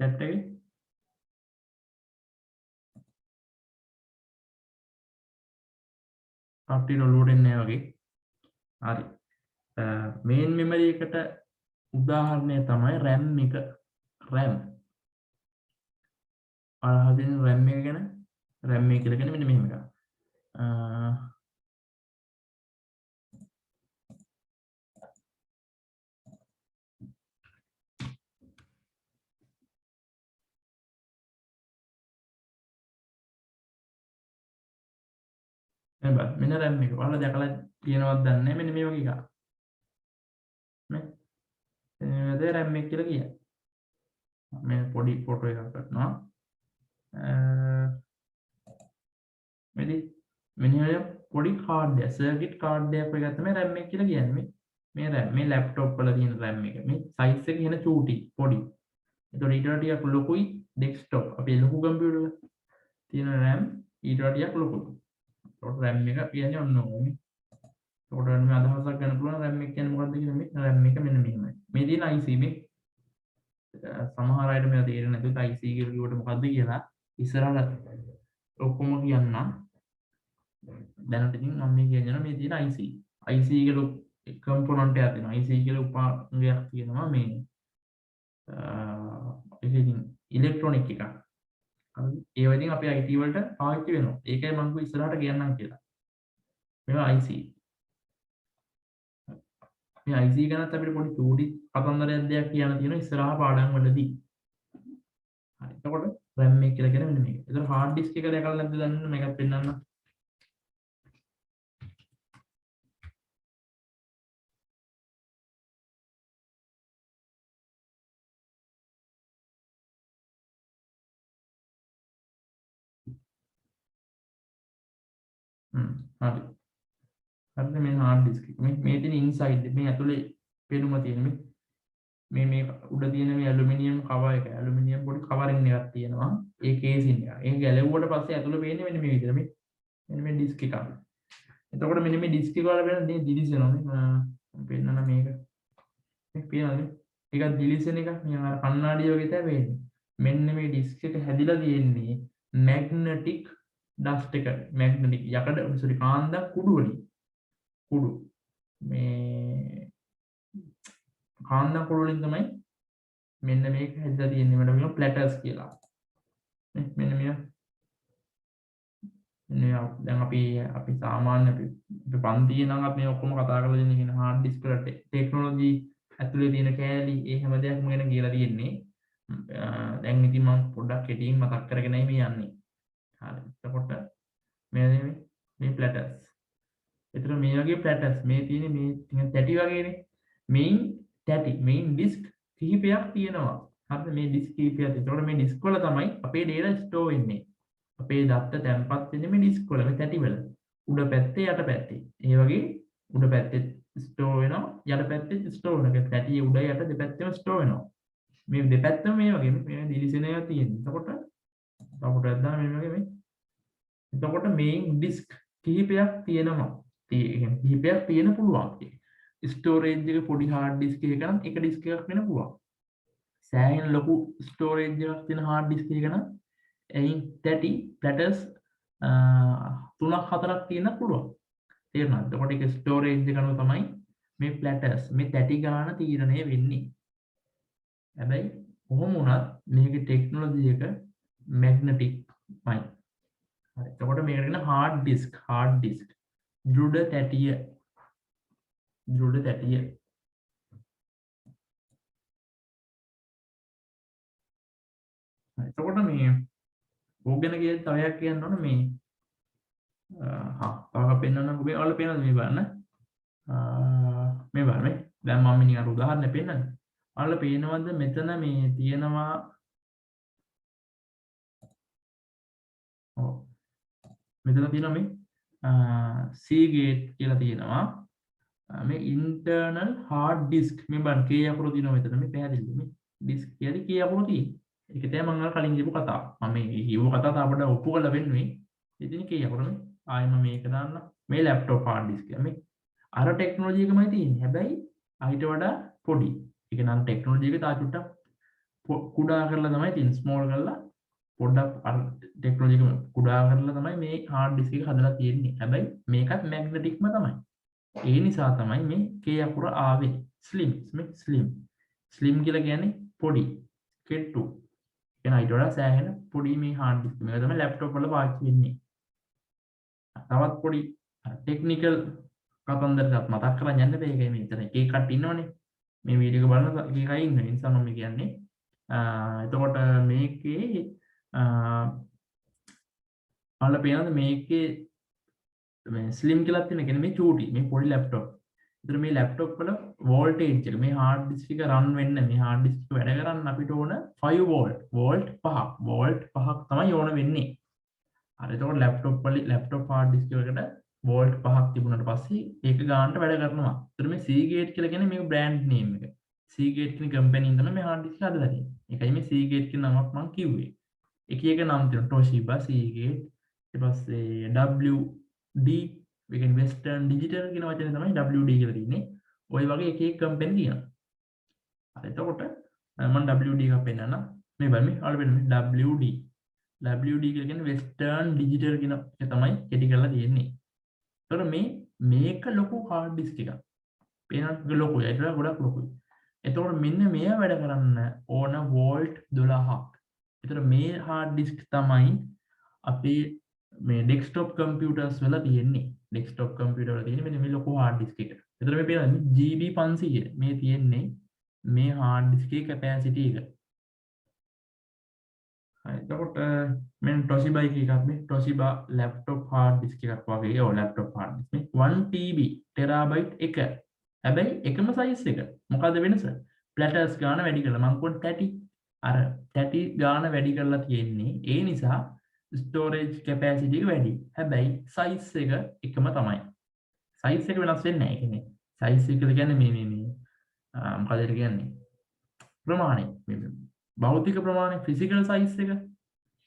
S1: chat එකේ කට්ටියට ඔලුවට එන්නේ නැහැ වගේ. හරි. මේන් මෙමරි එකට උදාහරණය තමයි RAM එක. RAM. අහගෙන RAM එක ගැන RAM එක කියලා කියන්නේ මෙන්න මෙහෙම එකක්. මෙන්න RAM එක. ඔයාලා දැකලා තියෙනවද දන්නේ නැහැ. මෙන්න මේ වගේ එකක්. නේ? එතන RAM එක කියලා කියන්නේ. මේ පොඩි ෆොටෝ එකක් ගන්නවා. මෙන්න පොඩි කාඩ් එක සර්කිට් කාඩ් එකක් වගේ තමයි RAM එක කියලා කියන්නේ. මේ RAM මේ ලැප්ටොප් වල තියෙන RAM එක. මේ සයිස් එක කියන චූටි පොඩි. ඒතකොට ඊට වඩා ටිකක් ලොකුයි ඩෙස්ක්ටොප්. අපේ ලොකු කම්පියුටර් වල තියෙන RAM ඊට වඩා ටිකක් ලොකුයි. ඒතකොට RAM එක කියන්නේ ඔන්න ඕනේ. ඒතකොට මේ අදහසක් ගන්න පුළුවන් RAM එක කියන්නේ මොකක්ද කියලා මේ RAM එක මෙන්න මෙහෙමයි. මේ තියෙන IC මේ සමහර අයට මේවා තේරෙන්නේ නැතුව IC කියලා කිව්වට මොකද්ද කියලා ඉස්සරහට ඔක්කොම කියන්නම්. දැනට ඉතින් මම මේ කියන්නේ මේ තියෙන IC. IC කියලා කම්පොනන්ට් එකක් තියෙනවා. IC කියලා උපාංගයක් තියෙනවා මේ ඒක ඉතින් ඉලෙක්ට්‍රොනික එකක්. හරිද? ඒවා ඉතින් අපේ IT වලට පාවිච්චි වෙනවා. ඒකයි මම කිව්වේ ඉස්සරහට කියන්නම් කියලා. මේවා IC. මේ IC ගැනත් අපිට පොඩි චූටි කතන්දරයක් දෙයක් කියන්න තියෙනවා ඉස්සරහ පාඩම් වලදී. හරි. එතකොට RAM එක කියලා කියන්නේ මෙන්න මේක. ඒතර hard disk එක දැකලා නැද්ද දන්නේ මේකත් පෙන්නන්න. හරි. හරිද මේ hard disk එක. මේ තියෙන inside මේ ඇතුලේ පෙනුම තියෙන මේ උඩ තියෙන මේ ඇලුමිනියම් කවර් එක. ඇලුමිනියම් පොඩි කවරින් එකක් තියෙනවා. ඒ කේසින් එක. ඒක ගැලවුවට පස්සේ ඇතුලේ පේන්නේ මෙන්න මේ විදිහට. මෙන්න මේ ඩිස්ක් එක. එතකොට මෙන්න මේ ඩිස්ක් එක වල වෙන දේ දිලිසෙනවා. මම පෙන්නන මේක. මේ පේනවද? ඒක දිලිසෙන එක නිකන් අර කණ්ණාඩිය වගේ තමයි වෙන්නේ. මෙන්න මේ ඩිස්ක් එක හැදිලා තියෙන්නේ මැග්නටික් ඩස්ට් එක. මැග්නටික් යකඩ සෝරි කාන්දක් කුඩු වලින්. කුඩු. මේ කාන්දක් කුඩු වලින් තමයි මෙන්න මේක හැදිලා තියෙන්නේ. මට මේක ප්ලැටර්ස් කියලා. මෙන්න මේක දැන් අපි සාමාන්‍ය අපි පන්තියේ නම් අපි මේ ඔක්කොම කතා කරලා දෙන්නේ කියන hard disk වල ටෙක්නොලොජි ඇතුලේ තියෙන කෑලි ඒ හැම දෙයක්ම ගැන කියලා තියෙන්නේ. දැන් ඉතින් මම පොඩ්ඩක් කෙටියෙන් මතක් කරගෙනයි මේ යන්නේ. හරි. එතකොට මේ ප්ලැටර්ස්. ඒතර මේ වගේ ප්ලැටර්ස් මේ තියෙන්නේ මේ ටික තැටි වගේනේ. මේන් ඩිස්ක් කිහිපයක් තියෙනවා. හරිද? මේ ඩිස්ක් කිහිපයක්. ඒතකොට මේ ඩිස්ක් වල තමයි අපේ data ස්ටෝර් වෙන්නේ. අපේ දත්ත තැන්පත් වෙන්නේ මේ ඩිස්ක් වල මේ තැටි වල. උඩ පැත්තේ යට පැත්තේ. ඒ වගේ උඩ පැත්තේ ස්ටෝර් වෙනවා යට පැත්තේ ස්ටෝර් වෙනවා. තැටියේ උඩ යට දෙපැත්තෙම ස්ටෝර් වෙනවා. මේ දෙපැත්තම මේ වගේ මේ දිලිසෙන ඒවා තියෙනවා. එතකොට තවපොටක් දාන්න මේ වගේ මේ. එතකොට මේන් ඩිස්ක් කිහිපයක් තියෙනවා. කිහිපයක් තියෙන පුළුවන්. ස්ටෝරේජ් එක පොඩි හાર્ඩ් ඩිස්ක් එකක නම් එක ඩිස්ක් එකක් වෙන්න පුළුවන්. සෑහෙන ලොකු ස්ටෝරේජ් එකක් තියෙන හાર્ඩ් ඩිස්ක් එකක නම් එයින් 30 ප්ලැටර්ස් 3ක් 4ක් තියෙන්න පුළුවන්. තේරුණාද? එතකොට ඒක ස්ටෝරේජ් එක අනුව තමයි මේ ප්ලැටර්ස් මේ 30 ගාන තීරණය වෙන්නේ. හැබැයි කොහොම වුණත් මේකේ ටෙක්නොලොජි එක මැග්නටික්මයි. හරි. එතකොට මේකට කියන hard disk දෘඩ තැටිය. එතකොට මේ ඕක ගැන තව එකක් කියන්න ඕන මේ තව පෙන්වන්න ඔබේ ඔයාලා පේනවද මේ බලන්න මේ බලන්න මේ දැන් මම නිකන් අර උදාහරණයක් පෙන්නන්නේ ඔයාලා පේනවද මෙතන මේ තියෙනවා ඔව් මෙතන තියෙනවා මේ Seagate කියලා තියෙනවා මේ internal hard disk මේ බලන්න K අකුර තියෙනවා මෙතන මේ පැහැදිලිද මේ disk කියන්නේ K අකුර තියෙන්නේ ඒක තමයි මම අර කලින් කියපු කතාව. මම මේ කියපු කතාව තාපඩ ඔප්පු කරලා වෙන්නේ. ඉතින් කී අපරම ආයෙම මේක දාන්න. මේ ලැප්ටොප් hard disk එක. මේ අර ටෙක්නොලොජි එකමයි තියෙන්නේ. හැබැයි අයිට වඩා පොඩි. ඒක නම් ටෙක්නොලොජි එක තා චුට්ටක් කුඩා කරලා තමයි තියෙන්නේ. ස්මෝල් කරලා පොඩ්ඩක් අර ටෙක්නොලොජි එක කුඩා කරලා තමයි මේ hard disk එක හදලා තියෙන්නේ. හැබැයි මේකත් මැග්නටික්ම තමයි. ඒ නිසා තමයි මේ K අකුර ආවේ. ස්ලිම් කියලා කියන්නේ පොඩි. කෙට්ටු. අයිට වඩා සෑහෙන පොඩි මේ hard disk මේක තමයි ලැප්ටොප් වල පාවිච්චි වෙන්නේ. තවත් පොඩි ටෙක්නිකල් කතන්දරයක් මතක් කරලා යන්න බෑ ඒකයි මේ ඉතින් එක එකක් ඉන්නවනේ. මේ වීඩියෝ එක බලන එකයි ඉන්න නිසා මම කියන්නේ. එතකොට මේකේ අහලා පේනද මේකේ මේ ස්ලිම් කියලා තියෙන කියන්නේ මේ චූටි මේ පොඩි ලැප්ටොප්. ඒතර මේ ලැප්ටොප් වල වෝල්ටේජ් එක මේ hard disk එක run වෙන්න මේ hard disk එක වැඩ කරන්න අපිට ඕන 5 volt වෝල්ට් 5ක් තමයි ඕන වෙන්නේ. හරි එතකොට ලැප්ටොප් hard disk එකකට වෝල්ට් 5ක් තිබුණාට පස්සේ ඒක ගන්නට වැඩ කරනවා. ඒතර මේ Seagate කියලා කියන්නේ මේක බ්‍රෑන්ඩ් නේම් එක. Seagate කියන කම්පැනි තමයි මේ hard disk එක හදලා තියෙන්නේ. ඒකයි මේ Seagate කියන නමක් මම කිව්වේ. එක නම් තියෙනවා Toshiba Seagate ඊට පස්සේ WD we can Western Digital කියන වචනේ තමයි WD කියලා තියෙන්නේ. ওই වගේ එක කම්පැනි තියෙනවා. හරි එතකොට මම WD එකක් පෙන්නන්න. මේ බලන්න මේ අහලා බලන්න WD. WD කියලා කියන්නේ Western Digital කියන එක තමයි කෙටි කරලා තියෙන්නේ. එතකොට මේක ලොකු hard disk එකක්. පේනත් ලොකුයි. ඒක ගොඩක් ලොකුයි. එතකොට මෙන්න මෙය වැඩ කරන්න ඕන වෝල්ට් 12ක්. එතකොට මේ hard disk තමයි අපේ මේ ඩෙස්ක්ටොප් කම්පියුටර්ස් වල තියෙන්නේ. ඩෙස්ක්ටොප් කම්පියුටර් වල තියෙන්නේ මෙන්න මේ ලොකු hard disk එක. එතකොට මේ පේනවද GB 500 මේ තියෙන්නේ මේ hard disk එකේ capacity එක. හරි එතකොට මෙන්න Toshiba එකක් මේ Toshiba laptop hard disk එකක් වගේ ඔය laptop hard disk මේ 1 TB terabyte එක. හැබැයි එකම size එක. මොකද්ද වෙනස? platters ගාන වැඩි කරලා මම කොහොමද 30 අර 30 ගාන වැඩි කරලා තියෙන්නේ. ඒ නිසා ස්ටෝරේජ් කැපැසිටි එක වැඩි. හැබැයි සයිස් එක එකම තමයි. සයිස් එක වෙනස් වෙන්නේ නැහැ. ඒ කියන්නේ සයිස් එක කියන්නේ මේ මොකද ඒකට කියන්නේ? ප්‍රමාණය. මේ භෞතික ප්‍රමාණය ෆිසිකල් සයිස් එක.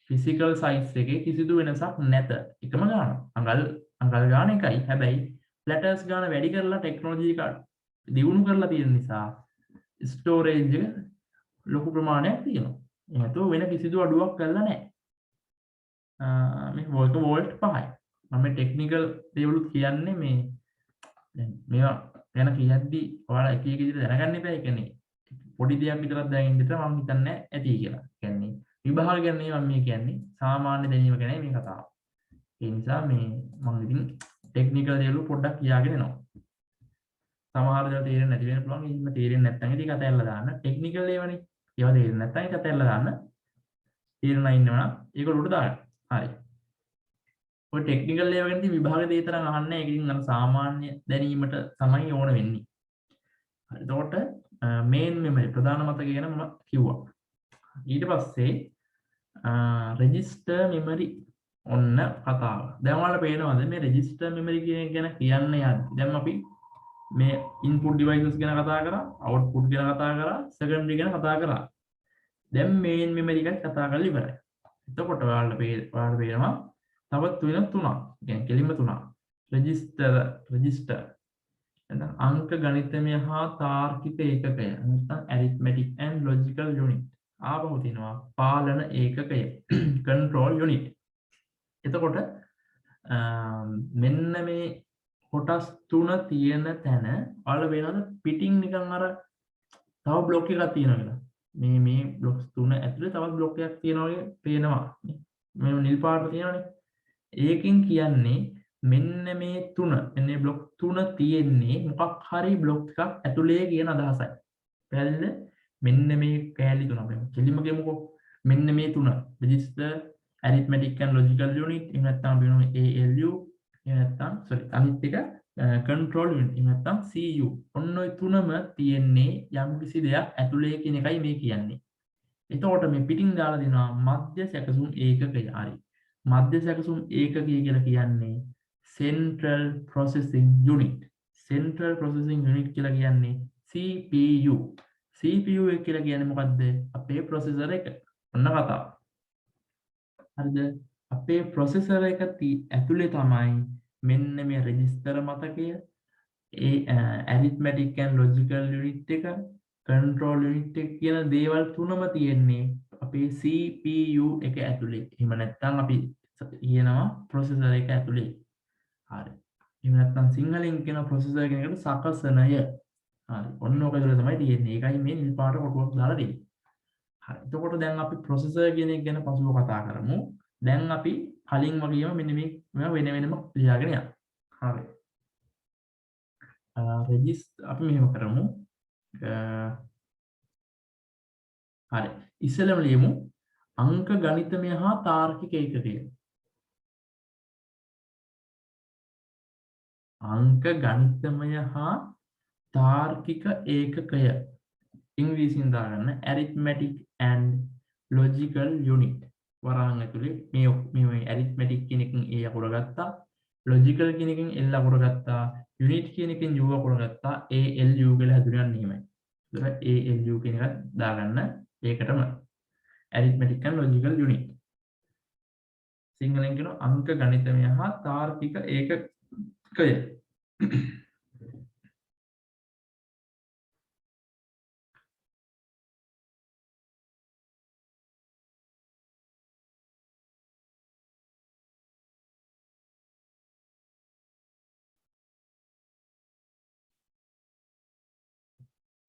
S1: ෆිසිකල් සයිස් එකේ කිසිදු වෙනසක් නැත. එකම ගාන. අඟල් ගාන එකයි. හැබැයි ලෙටර්ස් ගාන වැඩි කරලා ටෙක්නොලොජි එක දියුණු කරලා තියෙන නිසා ස්ටෝරේජ් එක ලොකු ප්‍රමාණයක් තියෙනවා. ඒ නැතුව වෙන කිසිදු අඩුවක් කරලා නැහැ. මේ වෝල්ට් 5යි. මම ටෙක්නිකල් දේවලුත් කියන්නේ මේ දැන් මේවා ගැන කියද්දි ඔයාලා එක එක විදිහට දැනගන්න එපා. ඒ කියන්නේ පොඩි දෙයක් විතරක් දැනගෙන ඉඳලා මම හිතන්නේ ඇති කියලා. කියන්නේ විභාග ගැන මම මේ කියන්නේ සාමාන්‍ය දැනීම ගැන මේ කතාව. ඒ නිසා මේ මම ඉතින් ටෙක්නිකල් දේවල් පොඩ්ඩක් කියාගෙන එනවා. සමහර දේවල් තේරෙන්නේ නැති වෙන්න පුළුවන්. එහෙම තේරෙන්නේ නැත්නම් ඉතින් අතහැරලා දාන්න. ටෙක්නිකල් ඒවානේ. ඒවා තේරෙන්නේ නැත්නම් ඒක අතහැරලා දාන්න. තේරෙනා ඉන්නවා නම් ඒක උඩට දාන්න. හරි. ඔය ටෙක්නිකල් ඒවා ගැන ඉතින් විභාග දෙය තරම් අහන්නේ නැහැ. ඒක ඉතින් අර සාමාන්‍ය දැනීමට තමයි ඕන වෙන්නේ. හරි. එතකොට මේන් මෙමරි ප්‍රධාන මතකය ගැන මම කිව්වා. ඊට පස්සේ රෙජිස්ටර් මෙමරි ඔන්න කතාව. දැන් ඔයාලට පේනවද මේ රෙජිස්ටර් මෙමරි කියන එක ගැන කියන්න යද්දි දැන් අපි මේ ඉන්පුට් ඩිවයිසස් ගැන කතා කරා, අවුට්පුට් ගැන කතා කරා, සෙකන්ඩරි ගැන කතා කරා. දැන් මේන් මෙමරි ගැන කතා කරලා ඉවරයි. එතකොට ඔයාලට පේනවා තවත් වෙන තුනක්. කියන්නේ කෙලින්ම තුනක්. රෙජිස්ටර් එහෙනම් අංක ගණිතමය හා තාර්කික ඒකකය. නැත්නම් arithmetic and logical unit. ආපහු තියෙනවා පාලන ඒකකය. control unit. එතකොට මෙන්න මේ කොටස් තුන තියෙන තැන ඔයාලා වෙනවද පිටින් නිකන් අර තව බ්ලොක් එකක් තියෙනවා කියලා. මේ බ්ලොක්ස් තුන ඇතුලේ තවත් බ්ලොක් එකක් තියෙනවා වගේ පේනවා. මේ නිල් පාට තියෙනවනේ. ඒකෙන් කියන්නේ මෙන්න මේ තුන එන්නේ බ්ලොක් තුන තියෙන්නේ මොකක් හරි බ්ලොක් එකක් ඇතුලේ කියන අදහසයි. පැහැදිලිද? මෙන්න මේ කෑලි තුන අපි කෙලිම කියමුකෝ. මෙන්න මේ තුන register arithmetic and logical unit එහෙම නැත්නම් අපි වෙනවා ALU එහෙම නැත්නම් අනිත් එක control unit එහෙම නැත්නම් CU. ඔන්න ඔය තුනම තියෙන්නේ යම්කිසි දෙයක් ඇතුලේ කියන එකයි මේ කියන්නේ. එතකොට මේ පිටින් දාලා දෙනවා මධ්‍ය සැකසුම් ඒකකය. හරි. මධ්‍ය සැකසුම් ඒකකය කියලා කියන්නේ central processing unit. central processing unit කියලා කියන්නේ CPU. CPU එක කියලා කියන්නේ මොකද්ද? අපේ processor එක. ඔන්න කතාව. හරිද? අපේ processor එක ඇතුලේ තමයි මෙන්න මේ register මතකය, arithmetic and logical unit එක, control unit එක කියන දේවල් තුනම තියෙන්නේ අපේ CPU එක ඇතුලේ. එහෙම නැත්නම් අපි කියනවා processor එක ඇතුලේ. හරි. එහෙම නැත්නම් සිංහලෙන් කියන processor කියන එකට සකසනය. හරි. ඔන්න ඔක ඇතුලේ තමයි තියෙන්නේ. ඒකයි මේ නිල් පාට කොටුවක් දාලා තියෙන්නේ. හරි. එතකොට දැන් අපි processor කියන එක ගැන පසුව කතා කරමු. දැන් අපි කලින් වගේම මෙන්න මේවා වෙන වෙනම ලියාගෙන යමු. හරි. අපි මෙහෙම කරමු. හරි. ඉස්සෙල්ලම ලියමු අංක ගණිතමය හා තාර්කික ඒකකය. අංක ගණිතමය හා තාර්කික ඒකකය. ඉංග්‍රීසියෙන් දාගන්න arithmetic and logical unit. වරහන් ඇතුලේ මේ arithmetic කියන එකෙන් A අකුර ගත්තා. logical කියන එකෙන් L අකුර ගත්තා. unit කියන එකෙන් U අකුර ගත්තා. ALU කියලා හැදුනන්නේ එහෙමයි. ඒතර ALU කියන එක දාගන්න ඒකටම arithmetic and logical unit. සිංහලෙන් කියන අංක ගණිතමය හා තාර්කික ඒකකය.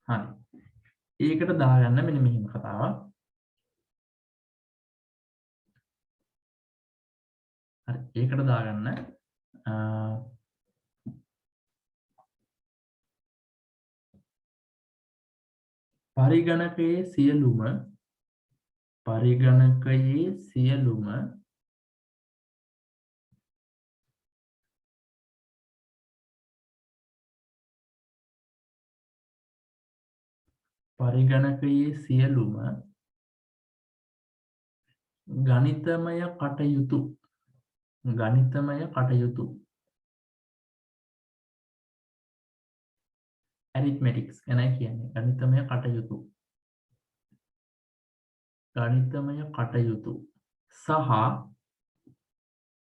S1: හරි. ඒකට දාගන්න මෙන්න මෙහෙම කතාවක්. හරි. ඒකට දාගන්න පරිගණකයේ සියලුම ගණිතමය කටයුතු ගණිතමය කටයුතු ඇරිත්මැටික්ස් ගැනයි කියන්නේ ගණිතමය කටයුතු සහ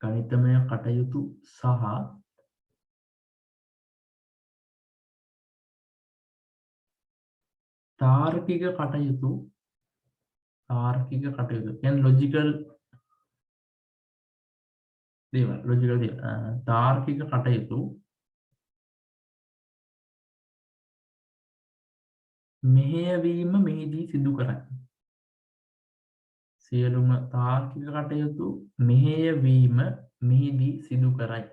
S1: ගණිතමය කටයුතු සහ තාර්කික කටයුතු කියන්නේ ලොජිකල් දේවල් තාර්කික කටයුතු මෙහෙයවීම මෙහිදී සිදු කරයි. සියලුම තාර්කික කටයුතු මෙහෙයවීම මෙහිදී සිදු කරයි.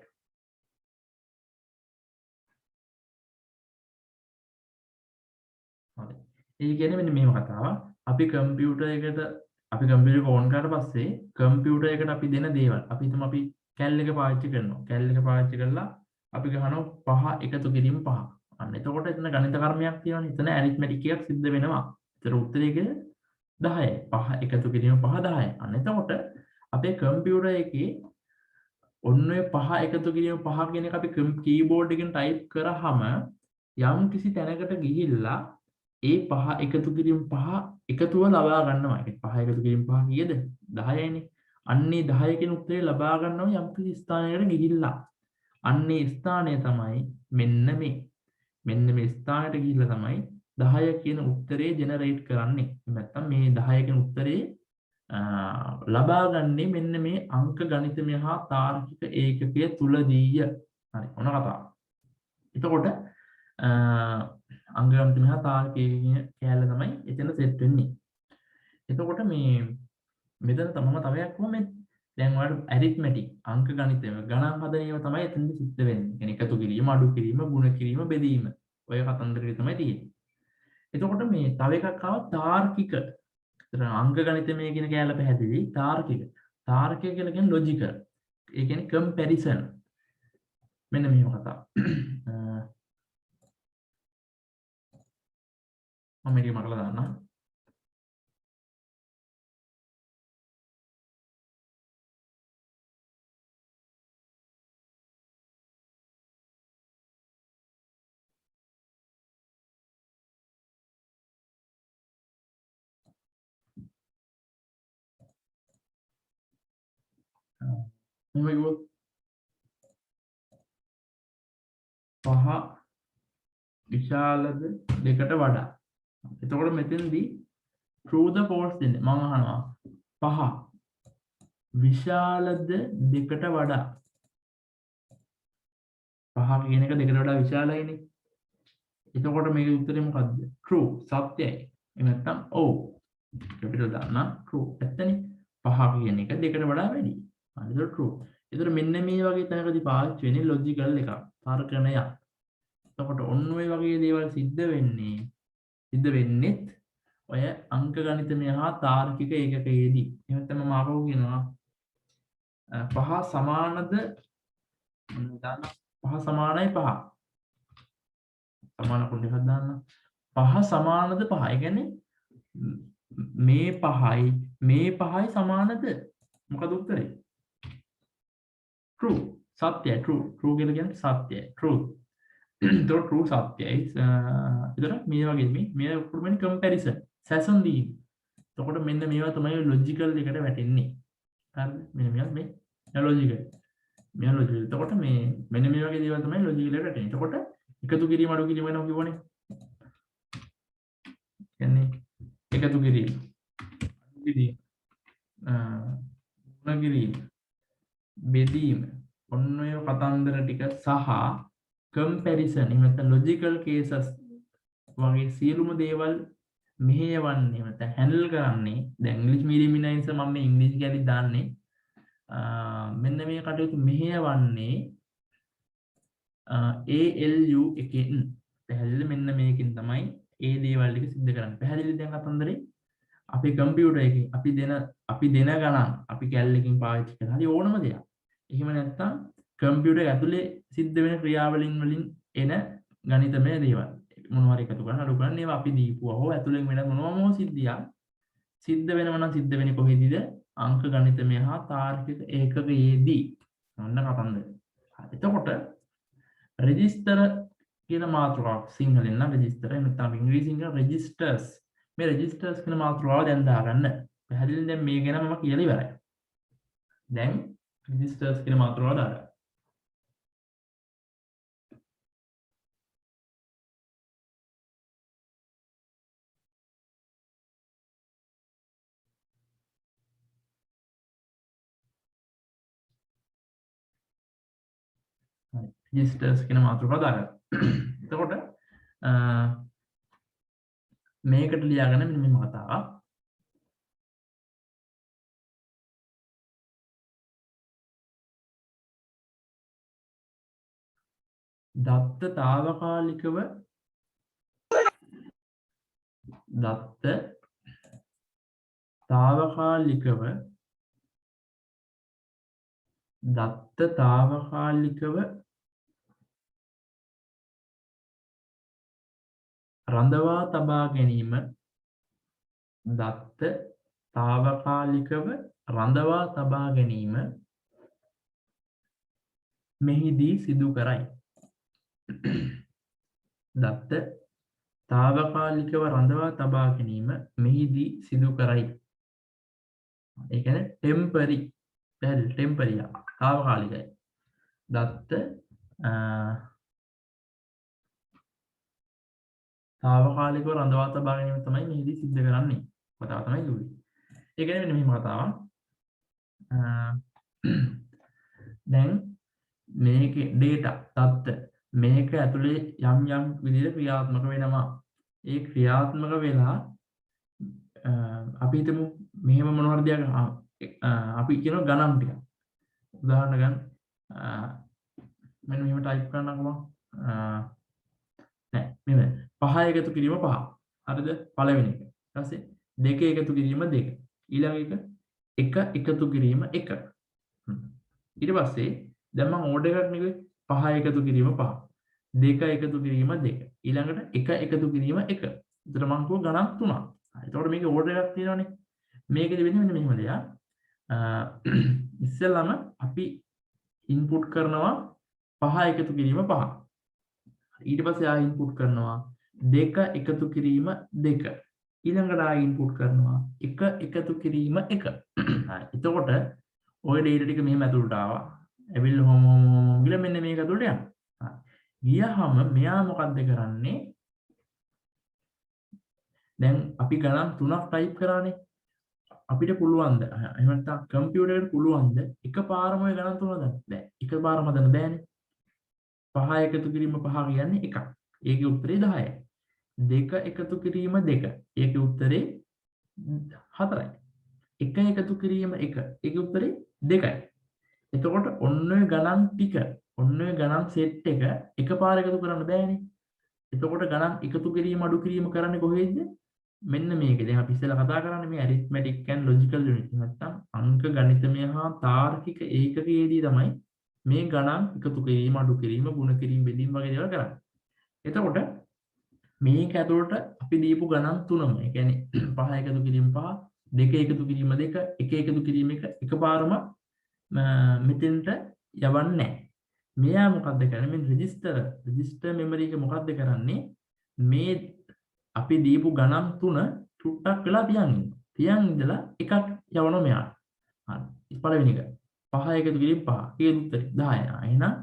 S1: හරි. ඒ කියන්නේ මෙන්න මේව කතාව. අපි කම්පියුටර් එකට ඕන් කරාට පස්සේ කම්පියුටර් එකට අපි දෙන දේවල් අපි හිතමු අපි කැල් එක පාවිච්චි කරනවා. කැල් එක පාවිච්චි කරලා අපි ගහනවා 5 එකතු කිරීම 5. අන්න එතකොට එතන ගණිත කර්මයක් තියෙනවනේ. එතන ඇරිත්මැටික් එකක් සිද්ධ වෙනවා. ඒතර උත්තරේ 10යි. 5 එකතු කිරීම 5 10යි. අන්න එතකොට අපේ කම්පියුටර් එකේ ඔන්න ඔය 5 එකතු කිරීම 5 කියන එක අපි කීබෝඩ් එකෙන් ටයිප් කරාම යම් කිසි තැනකට ගිහිල්ලා ඒ 5 එකතු කිරීම 5 එකතුව ලබා ගන්නවා. ඒ 5 එකතු කිරීම 5 කීයද? 10යිනේ. අන්නේ 10 කියන උත්තරේ ලබා ගන්නවා යම් කිසි ස්ථානයකට ගිහිල්ලා. අන්නේ ස්ථානය තමයි මෙන්න මේ. මෙන්න මේ ස්ථානයට ගිහිල්ලා තමයි 10 කියන උත්තරේ ජෙනරේට් කරන්නේ. නැත්තම් මේ 10 කියන උත්තරේ ලබා ගන්නේ මෙන්න මේ අංක ගණිතමය හා තාර්කික ඒකකය තුලදීය. හරි. ඔන්න කතාව. එතකොට අංක ගණිතමය හා තාර්කික කෑල්ල තමයි එතන සෙට් වෙන්නේ. එතකොට මේ මෙතන තමම තවයක් කොහොමද? දැන් ඔයාලට ඇරිත්මැටික් අංක ගණිතය ගණන් හදන ඒවා තමයි එතනදි සිද්ධ වෙන්නේ. يعني එකතු කිරීම, අඩු කිරීම, ගුණ කිරීම, බෙදීම. ඔය කතන්දරේ තමයි තියෙන්නේ. එතකොට මේ තව එකක් ආව තාර්කික. ඒතර අංක ගණිතමය කියන කෑල්ල පැහැදිලි. තාර්කික කියලා කියන්නේ ලොජිකල්. ඒ කියන්නේ කම්පැරිසන්. මෙන්න මෙහෙම කතාව. මම මේක මකලා දාන්නම්. මෙහෙම කිව්වොත් 5 විශාලද 2ට වඩා. එතකොට මෙතෙන්දී true the false දෙන්නේ. මම අහනවා 5 විශාලද 2ට වඩා. 5 කියන එක 2ට වඩා විශාලයිනේ. එතකොට මේකේ උත්තරේ මොකද්ද? true සත්‍යයි. එහෙම නැත්නම් ඔව්. කැපිටල් දාන්න true. ඇත්තනේ 5 කියන එක 2ට වඩා වැඩි. හරි ඒක true. ඒතර මෙන්න මේ වගේ තැනකදී පාවිච්චි වෙන්නේ ලොජිකල් එකක්. තර්කණයක්. එතකොට ඔන්න ඔය වගේ දේවල් සිද්ධ වෙන්නෙත් ඔය අංක ගණිතමය හා තාර්කික ඒකකයේදී. එහෙම නැත්නම් මම ආපහු කියනවා 5 සමානද දාන්න 5 සමානයි 5. සමාන කොට එකක් දාන්න. 5 සමානද 5. ඒ කියන්නේ මේ 5යි සමානද? මොකද උත්තරේ? true සත්‍යයි. true කියලා කියන්නේ සත්‍යයි. truth. ඒතකොට true සත්‍යයි. ඒතර මේ වගේ මේ උපුරුමනේ comparison සැසඳ දීම. එතකොට මෙන්න මේවා තමයි ලොජිකල් එකට වැටෙන්නේ. හරිද? මෙන්න මේ ලොජිකල්. එතකොට මෙන්න මේ වගේ දේවල් තමයි ලොජිකල් එකට වැටෙන්නේ. එතකොට එකතු කිරීම අඩු කිරීම වෙනවා කියවනේ. කියන්නේ එකතු කිරීම අඩු කිරීම ගුණ කිරීම බෙදීම ඔන්න ඔය කතන්දර ටික සහ කම්පැරිසන් එහෙම නැත්නම් ලොජිකල් කේසස් වගේ සියලුම දේවල් මෙහෙයවන්නේ නැත්නම් හැන්ඩල් කරන්නේ දැන් ඉංග්‍රීසි මීඩියම් ඉන්න නිසා මම මේ ඉංග්‍රීසි ගැලි දාන්නේ මෙන්න මේ කටයුතු මෙහෙයවන්නේ ALU එකෙන් පැහැදිලිද මෙන්න මේකෙන් තමයි ඒ දේවල් ටික සිද්ධ කරන්නේ පැහැදිලිද දැන් කතන්දරේ අපේ කම්පියුටර් එකේ අපි දෙන ගණන් අපි කැල් එකකින් පාවිච්චි කරන හරි ඕනම දෙයක් එහෙම නැත්නම් කම්පියුටර් ඇතුලේ සිද්ධ වෙන ක්‍රියාවලින් වලින් එන ගණිතමය දේවල් මොනවා හරි එකතු කරන අඩු කරන ඒවා අපි දීපුවා හෝ ඇතුලෙන් වෙන මොනවාම සිද්ධියක් සිද්ධ වෙනව නම් සිද්ධ වෙන්නේ කොහෙදද අංක ගණිතමය හා තාර්කික ඒකකයේදී ඔන්න කතන්දර. එතකොට රෙජිස්ටර් කියන මාතෘකාවක් සිංහලෙන් නම් රෙජිස්ටර් එහෙම නැත්නම් ඉංග්‍රීසියෙන් කියන රෙජිස්ටර්ස්. මේ රෙජිස්ටර්ස් කියන මාතෘකාව දැන් දාගන්න. පැහැදිලිද? දැන් මේ ගැන මම කියලා ඉවරයි. දැන් රෙජිස්ටර්ස් කියන මාතෘකාව දාගන්න. රෙජිස්ටර්ස් කියන මාතෘකාව දාගන්න. එතකොට මේකට ලියාගන්න මෙන්න මේ කතාව. දත්ත తాවකාලිකව රඳවා තබා ගැනීම මෙහිදී සිදු කරයි. දත්ත తాවකාලිකව රඳවා තබා ගැනීම මෙහිදී සිදු කරයි. ඒ කියන්නේ ටෙම්පරරි తాවකාලිකයි. දත්ත తాවකාලිකව රඳවා තබා ගැනීම තමයි මෙහිදී සිද්ධ කරන්නේ. කතාව තමයි කිව්වේ. ඒ කියන්නේ මෙන්න මෙහෙම කතාවක්. දැන් මේකේ data දත්ත මේක ඇතුලේ යම් විදිහට ක්‍රියාත්මක වෙනවා. ඒ ක්‍රියාත්මක වෙලා අපි හිතමු මෙහෙම මොනවද දෙයක් අපි කියන ගණන් ටික. උදාහරණ ගන්න මෙන්න මෙහෙම ටයිප් කරන්නකෝ මම. නෑ මෙන්න 5 එකතු කිරීම 5. හරිද? පළවෙනි එක. ඊට පස්සේ 2 එකතු කිරීම 2. ඊළඟ එක 1 එකතු කිරීම 1. ඊට පස්සේ දැන් මම ඕඩර් එකක් නෙවෙයි 5 එකතු කිරීම 5. 2 එකතු කිරීම 2. ඊළඟට 1 එකතු කිරීම 1. එතකොට මම කිව්ව ගණන් 3ක්. එතකොට මේකේ ඕඩර් එකක් තියෙනවනේ. මේකෙදි වෙන්නේ මෙන්න මෙහෙම දෙයක්. ඉස්සෙල්ලාම අපි ඉන්පුට් කරනවා 5 එකතු කිරීම 5. ඊට පස්සේ ආ ඉන්පුට් කරනවා 2 එකතු කිරීම 2. ඊළඟට ආ ඉන්පුට් කරනවා 1 එකතු කිරීම 1. හරි. එතකොට ওই data ටික මෙහෙම ඇතුළට ආවා. ඇවිල්ලා හොම ගිහලා මෙන්න මේක ඇතුළට යනවා. ගියාම මෙයා මොකද්ද කරන්නේ? දැන් අපි ගණන් 3ක් ටයිප් කරානේ. අපිට පුළුවන්ද? එහෙම නැත්නම් කම්පියුටර් එකට පුළුවන්ද එකපාරම ওই ගණන් 3 දාන්න? බෑ. එකපාරම දාන්න බෑනේ. 5 එකතු කිරීම 5 කියන්නේ 1ක්. ඒකේ උත්තරේ 10යි. 2 එකතු කිරීම 2. ඒකේ උත්තරේ 4යි. 1 එකතු කිරීම 1. ඒකේ උත්තරේ 2යි. එතකොට ඔන්න ඔය ගණන් ටික ඔන්න ඔය ගණන් සෙට් එක එකපාර එකතු කරන්න බෑනේ. එතකොට ගණන් එකතු කිරීම අඩු කිරීම කරන්නේ කොහේද? මෙන්න මේකේ. දැන් අපි ඉස්සෙල්ලා කතා කරන්නේ මේ arithmetic and logical unit. නැත්නම් අංක ගණිතමය හා තාර්කික ඒකකයේදී තමයි මේ ගණන් එකතු කිරීම අඩු කිරීම ගුණ කිරීම බෙදීම වගේ දේවල් කරන්නේ. එතකොට මේක ඇතුළට අපි දීපු ගණන් තුනම. ඒ කියන්නේ 5 එකතු කිරීම 5, 2 එකතු කිරීම 2, 1 එකතු කිරීම 1 එකපාරම මෙතෙන්ට යවන්නේ නැහැ. මෙයා මොකද්ද කරන්නේ? මේ රෙජිස්ටර් මෙමරි එක මොකද්ද කරන්නේ? මේ අපි දීපු ගණන් තුන චුට්ටක් වෙලා තියන් ඉන්නවා. තියන් ඉඳලා එකක් යවනවා මෙයාට. හරි. පළවෙනි එක 5 එකතු කිරීම 5. ඒකේ උත්තරේ 10. එහෙනම්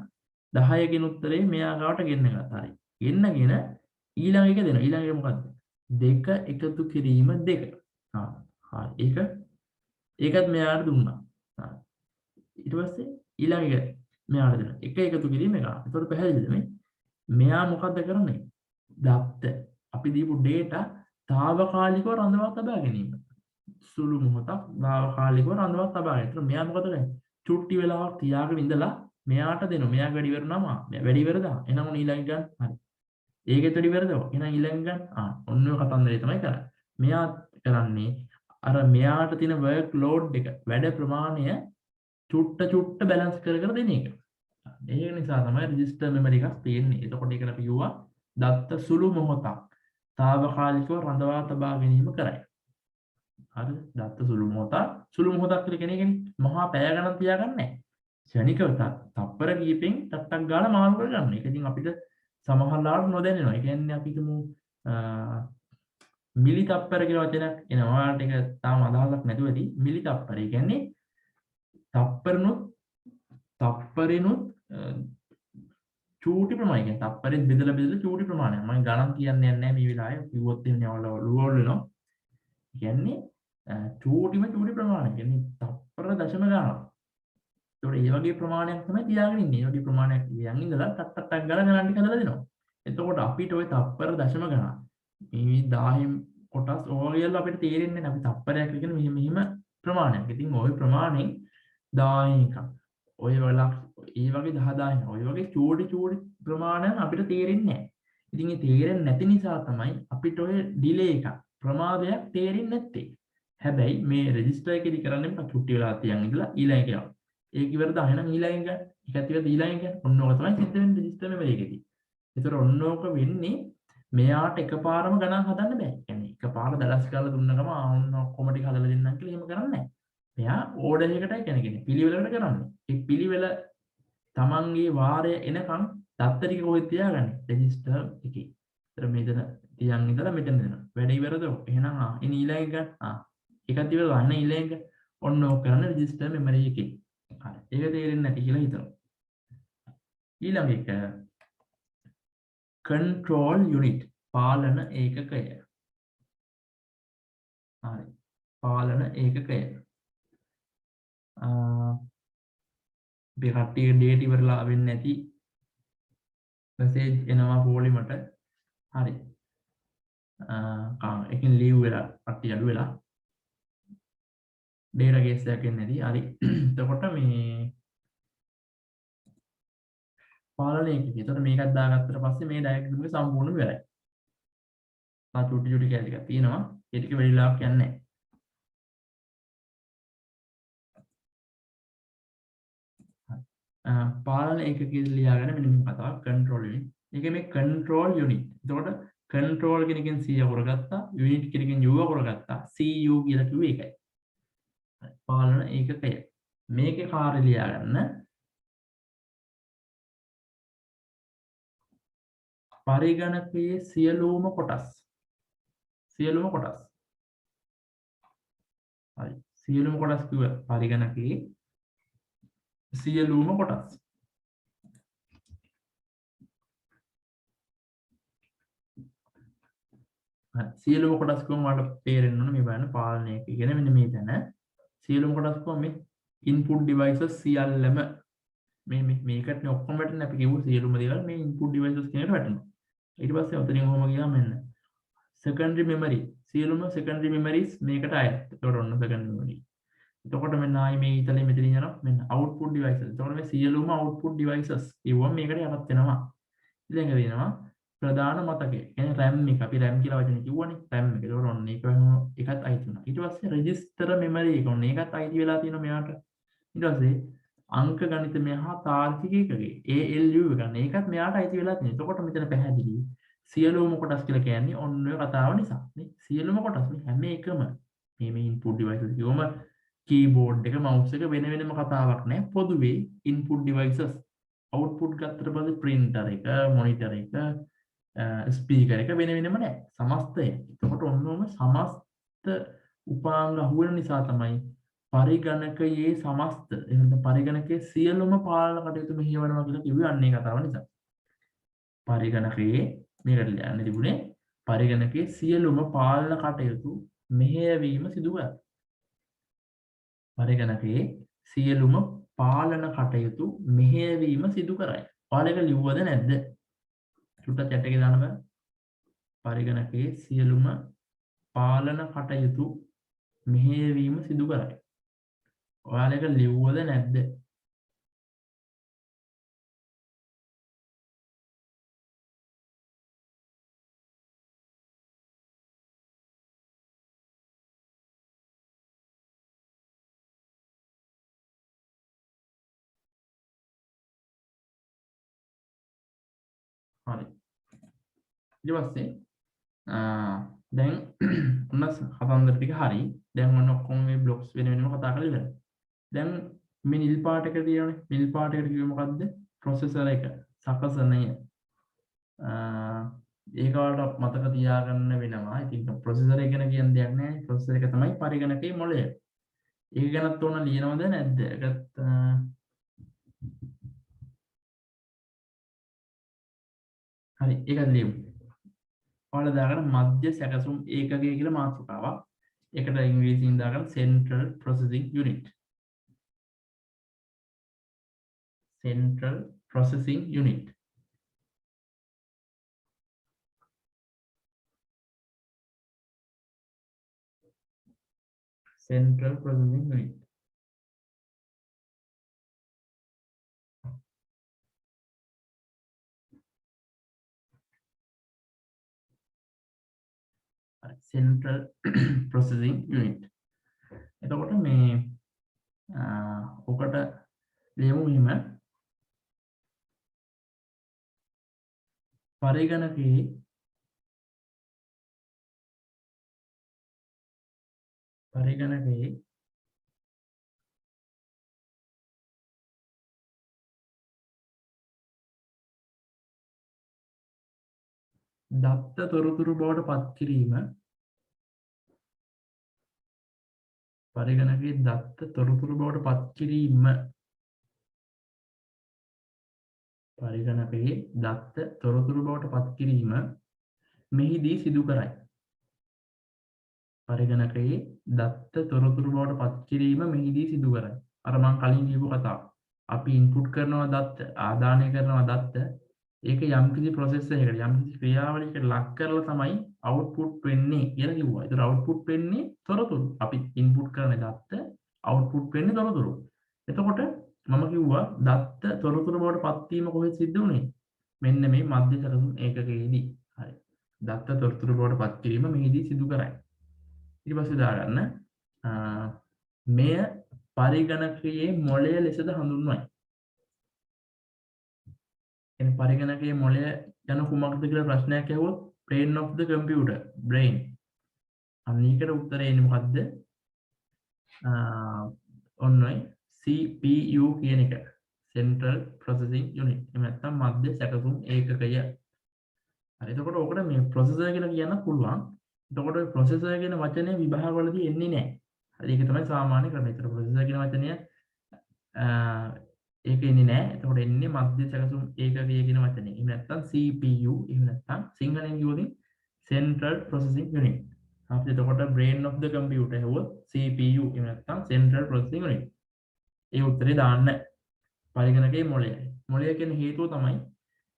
S1: 10 ගෙන් උත්තරේ මෙයා ගාවට ගෙන්න ගත්තා. හරි. ගෙන්නගෙන ඊළඟ එක දෙනවා. ඊළඟ එක මොකද්ද? 2 එකතු කිරීම 2. හරි. ඒකත් මෙයාට දුන්නා. හරි. ඊට පස්සේ ඊළඟ එක මෙයාට දෙනවා. 1 එකතු කිරීම 1. ඒතකොට පැහැදිලිද මේ? මෙයා මොකද්ද කරන්නේ? දත්ත අපි දීපු data తాවකාලිකව රඳවා තබා ගැනීම. සුළු මොහොතක් తాවකාලිකව රඳවා තබා ගැනීම. ඒතකොට මෙයා මොකද කරන්නේ? චුට්ටි වෙලාවක් තියාගෙන ඉඳලා මෙයාට දෙනවා. මෙයා වැඩි ඉවරනවා. වැඩි ඉවරදා. එහෙනම් ඔන්න ඊළඟ ගන්න. හරි. ඒකෙත් වැඩි ඉවරදව. එහෙනම් ඊළඟ ගන්න. ඔන්න ඔය කතන්දරේ තමයි කරන්නේ. මෙයා කරන්නේ අර මෙයාට තියෙන work load එක වැඩ ප්‍රමාණය චුට්ට බැලන්ස් කර දෙන එක. ඒක නිසා තමයි රෙජිස්ටර් මෙමරි එකක් තියෙන්නේ. එතකොට ඒකට අපි කිව්වා දත්ත සුළු මොහොතක් తాවකාලිකව රඳවා තබා ගැනීම කරයි. හරිද? දත්ත සුළු මොහොතක් කියලා කෙනෙක්නේ මහා පැය ගණන් තියාගන්නේ නැහැ. ක්ෂණිකව තප්පර කීපෙන් ටක් ගාලා මාරු කරගන්න. ඒක ඉතින් අපිට සමහරවිට නොදැනෙනවා. ඒ කියන්නේ අපි හිතමු මිලි තප්පර කියලා වචනයක් එනවා. ඔයාලට ඒක තාම අදහසක් නැතුව ඇති. මිලි තප්පර. ඒ කියන්නේ තප්පරිනුත් චූටි ප්‍රමාණය. කියන්නේ තප්පරෙත් බෙදලා චූටි ප්‍රමාණයක්. මම ගණන් කියන්නේ නැහැ මේ වෙලාවේ. කිව්වොත් එහෙම යවලා ඔළුව වෙනවා. කියන්නේ චූටි ප්‍රමාණයක්. කියන්නේ තප්පර දශම ගණන්. ඒතකොට ඒ වගේ ප්‍රමාණයක් තමයි තියාගෙන ඉන්නේ. ඒ වගේ ප්‍රමාණයක් තියන් ඉඳලා ටක් ටක් ටක් ගාලා ගණන් ටික හදලා දෙනවා. එතකොට අපිට ওই තප්පර දශම ගණන් මේ 1000 කොටස් ඕගොල්ලෝ අපිට තේරෙන්නේ නැහැ. අපි තප්පරයක් කියන මෙහෙම ප්‍රමාණයක්. ඉතින් ওই ප්‍රමාණෙන් 1000 එකක්. ඔය වලක් ඒ වගේ 10000 ඔය වගේ චූටි ප්‍රමාණයක් අපිට තේරෙන්නේ නැහැ. ඉතින් ඒ තේරෙන්නේ නැති නිසා තමයි අපිට ඔය ඩිලේ එකක් ප්‍රමාදයක් තේරෙන්නේ නැත්තේ. හැබැයි මේ රෙජිස්ටර් එකේදී කරන්නේ චුට්ටි වෙලා තියන් ඉඳලා ඊළඟ එක යනවා. ඒක ඉවරද එහෙනම් ඊළඟ එක එකත් ඉවරද ඊළඟ එක ඔන්න ඔක තමයි සිද්ධ වෙන්නේ රෙජිස්ටර් මෙමරි එකේදී. ඒතර ඔන්න ඔක වෙන්නේ මෙයාට එකපාරම ගණන් හදන්න බෑ. කියන්නේ එකපාර දලස් කරලා දුන්න ගම ඔන්න ඔක්කොම ටික හදලා දෙන්නම් කියලා එහෙම කරන්නේ නැහැ. එයා ඕඩර් එකටයි කියන්නේ පිළිවෙලකට කරන්නේ. ඒ පිළිවෙල තමන්ගේ වාරය එනකම් දත්ත ටික කොහෙද තියාගන්නේ? රෙජිස්ටර් එකේ. ඒතර මෙතන තියන් ඉඳලා මෙතන දෙනවා. වැඩ ඉවරද? එහෙනම් ඉനി ඊළඟ එක එකත් ඉවරද? අන්න ඊළඟ එක ඔන්න ඔක කරන්නේ රෙජිස්ටර් මෙමරි එකේ. හරි. ඒක තේරෙන්නේ නැති කියලා හිතනවා. ඊළඟ එක control unit පාලන ඒකකය. හරි. පාලන ඒකකය. අපි කට්ටිය ඩේට් ඉවරලා වෙන්නේ නැති මෙසේජ් එනවා පොලිමට. හරි. එකකින් ලීව් වෙලා කට්ටිය අඩු වෙලා ඩේටා කේස් එකක් එන්නේ නැති. හරි. එතකොට මේ පාලනය එකක. එතකොට මේකත් දාගත්තට පස්සේ මේ ඩයග්‍රෑම් එක සම්පූර්ණයෙන්ම ඉවරයි. චුටි කැලි ටිකක් තියෙනවා. ඒ ටික වෙලිලාවක් යන්නේ නැහැ. පාලන ඒකකයේ ලියාගෙන මෙන්න මේ කතාව control unit. ඒකේ මේ control unit. එතකොට control කියන එකෙන් C අකුර ගත්තා, unit කියන එකෙන් U අකුර ගත්තා. CU කියලා කිව්වේ ඒකයි. පාලන ඒකකය. මේකේ කාර්ය ලියාගන්න පරිගණකයේ සියලුම කොටස්. හරි. සියලුම කොටස් කිව්ව පරිගණකයේ සියලුම කොටස්. සියලුම කොටස් කොහොම වලට තේරෙන්න ඕන මේ බලන්න පාලනය කියන මෙන්න මේ තැන සියලුම කොටස් කොහොම මේ input devices සියල්ලම මේකට ඔක්කොම වැටෙන අපි කිව්ව සියලුම දේවල් මේ input devices කියන එකට වැටෙනවා. ඊට පස්සේ ඔතනින් ඔහොම ගියාම මෙන්න secondary memory සියලුම secondary memories මේකට අයත්. ඒතකොට ඔන්න secondary memory. එතකොට මෙන්න ආයි මේ ඉතලෙ මෙතනින් යනවා මෙන්න output devices. එතකොට මේ සියලුම output devices කිව්වම මේකට යටත් වෙනවා. ඊළඟ වෙනවා ප්‍රධාන මතකය. කියන්නේ RAM එක. අපි RAM කියලා වචනේ කිව්වනේ. RAM එක. ඒතකොට ඔන්න ඒකත් අයිති වෙනවා. ඊට පස්සේ register memory එක. ඔන්න ඒකත් අයිති වෙලා තියෙනවා මෙයාට. ඊට පස්සේ අංක ගණිතමය හා තාර්කික එකකේ ALU එක ගන්න. ඒකත් මෙයාට අයිති වෙලා තියෙනවා. එතකොට මෙතන පැහැදිලි. සියලුම කොටස් කියලා කියන්නේ ඔන්න ඔය කතාව නිසා. නේ සියලුම කොටස් මේ හැම එකම මේ input devices කිව්වම keyboard එක mouse එක වෙනම කතාවක් නෑ. පොදුවේ input devices output ගත්තට පස්සේ printer එක monitor එක ස්පීකර් එක වෙනම නෑ. සමස්තය. එතකොට ඔන්නෝම සමස්ත උපාංග අහුවෙන නිසා තමයි පරිගණකයේ සමස්ත එහෙනම් පරිගණකයේ සියලුම පාලන කටයුතු මෙහෙයවනවා කියලා කිව්වේ අන්නේ කතාව නිසා. පරිගණකයේ මේකට ලියන්න තිබුණේ පරිගණකයේ සියලුම පාලන කටයුතු මෙහෙයවීම සිදු කරයි. පරිගණකයේ සියලුම පාලන කටයුතු මෙහෙයවීම සිදු කරයි. ඔයාලා ඒක ලිව්වද නැද්ද? චුට්ටක් chat එකේ දාන්න බෑ. පරිගණකයේ සියලුම පාලන කටයුතු මෙහෙයවීම සිදු කරයි. ඔයාලා ඒක ලිව්වද නැද්ද? හරි. ඊට පස්සේ දැන් ඔන්න කතන්දර ටික හරි. දැන් ඔන්න ඔක්කොම මේ බ්ලොක්ස් වෙන වෙනම කතා කරලා ඉවරයි. දැන් මේ නිල් පාට එක තියෙනවනේ. නිල් පාට එකට කිව්වේ මොකද්ද? ප්‍රොසෙසර් එක. සකසනය. ඒක වලට මතක තියාගන්න වෙනවා. ඉතින් ප්‍රොසෙසර් එක ගැන කියන්න දෙයක් නැහැ. ප්‍රොසෙසර් එක තමයි පරිගණකයේ මොළය. ඒක ගැනත් ඕන ලියනවද නැද්ද? ඒකත් හරි ඒකත් ලියමු. ඔයාලා දාගන්න මධ්‍ය සැකසුම් ඒකකය කියලා මාතෘකාවක්. ඒකට ඉංග්‍රීසියෙන් දාගන්න Central Processing Unit. Central Processing Unit. Central Processing Unit. Central Processing Unit. එතකොට මේ ඔකට ලියමු මෙහෙම පරිගණකයේ දත්ත තොරතුරු බවට පත් කිරීම පරිගණකයේ දත්ත තොරතුරු බවට පත් කිරීම පරිගණකයේ දත්ත තොරතුරු බවට පත් කිරීම මෙහිදී සිදු කරයි. පරිගණකයේ දත්ත තොරතුරු බවට පත් කිරීම මෙහිදී සිදු කරයි. අර මම කලින් කියපු කතාව. අපි ඉන්පුට් කරනවා දත්ත, ආදානය කරනවා දත්ත. ඒක යම්කිසි ප්‍රොසෙස් එකකට යම්කිසි ක්‍රියාවලියකට ලක් කරලා තමයි අවුට්පුට් වෙන්නේ කියලා කිව්වා. ඒතර අවුට්පුට් වෙන්නේ තොරතුරු. අපි ඉන්පුට් කරන දත්ත අවුට්පුට් වෙන්නේ තොරතුරු. එතකොට මම කිව්වා දත්ත තොරතුරු බවට පත් වීම කොහෙද සිද්ධ වුනේ? මෙන්න මේ මධ්‍ය සැකසුම් ඒකකයේදී. හරි. දත්ත තොරතුරු බවට පත් කිරීම මෙහිදී සිදු කරයි. ඊට පස්සේ දාගන්න මෙය පරිගණකයේ මොළය ලෙසද හඳුන්වයි. එන පරිගණකයේ මොළය යන කුමක්ද කියලා ප්‍රශ්නයක් ඇහුවොත් brain of the computer brain. අනිකට උත්තරේ එන්නේ මොකද්ද? ඔන්නයි CPU කියන එක. Central Processing Unit. එහෙම නැත්නම් මධ්‍ය සැකසුම් ඒකකය. හරි. එතකොට ඔකට මේ processor කියලා කියන්න පුළුවන්. එතකොට ඔය processor කියන වචනේ විභාගවලදී එන්නේ නැහැ. හරි. ඒක තමයි සාමාන්‍ය ක්‍රමය. ඒතර processor කියන වචනය ඒක එන්නේ නැහැ. එතකොට එන්නේ මධ්‍ය සැකසුම් ඒකකය කියන වචනේ. එහෙම නැත්නම් CPU, එහෙම නැත්නම් සිංහලෙන් කියවොත් Central Processing Unit. අපි එතකොට brain of the computer හෙවොත් CPU, එහෙම නැත්නම් Central Processing Unit. ඒ උත්තරේ දාන්න. පරිගණකයේ මොළය. මොළය කියන හේතුව තමයි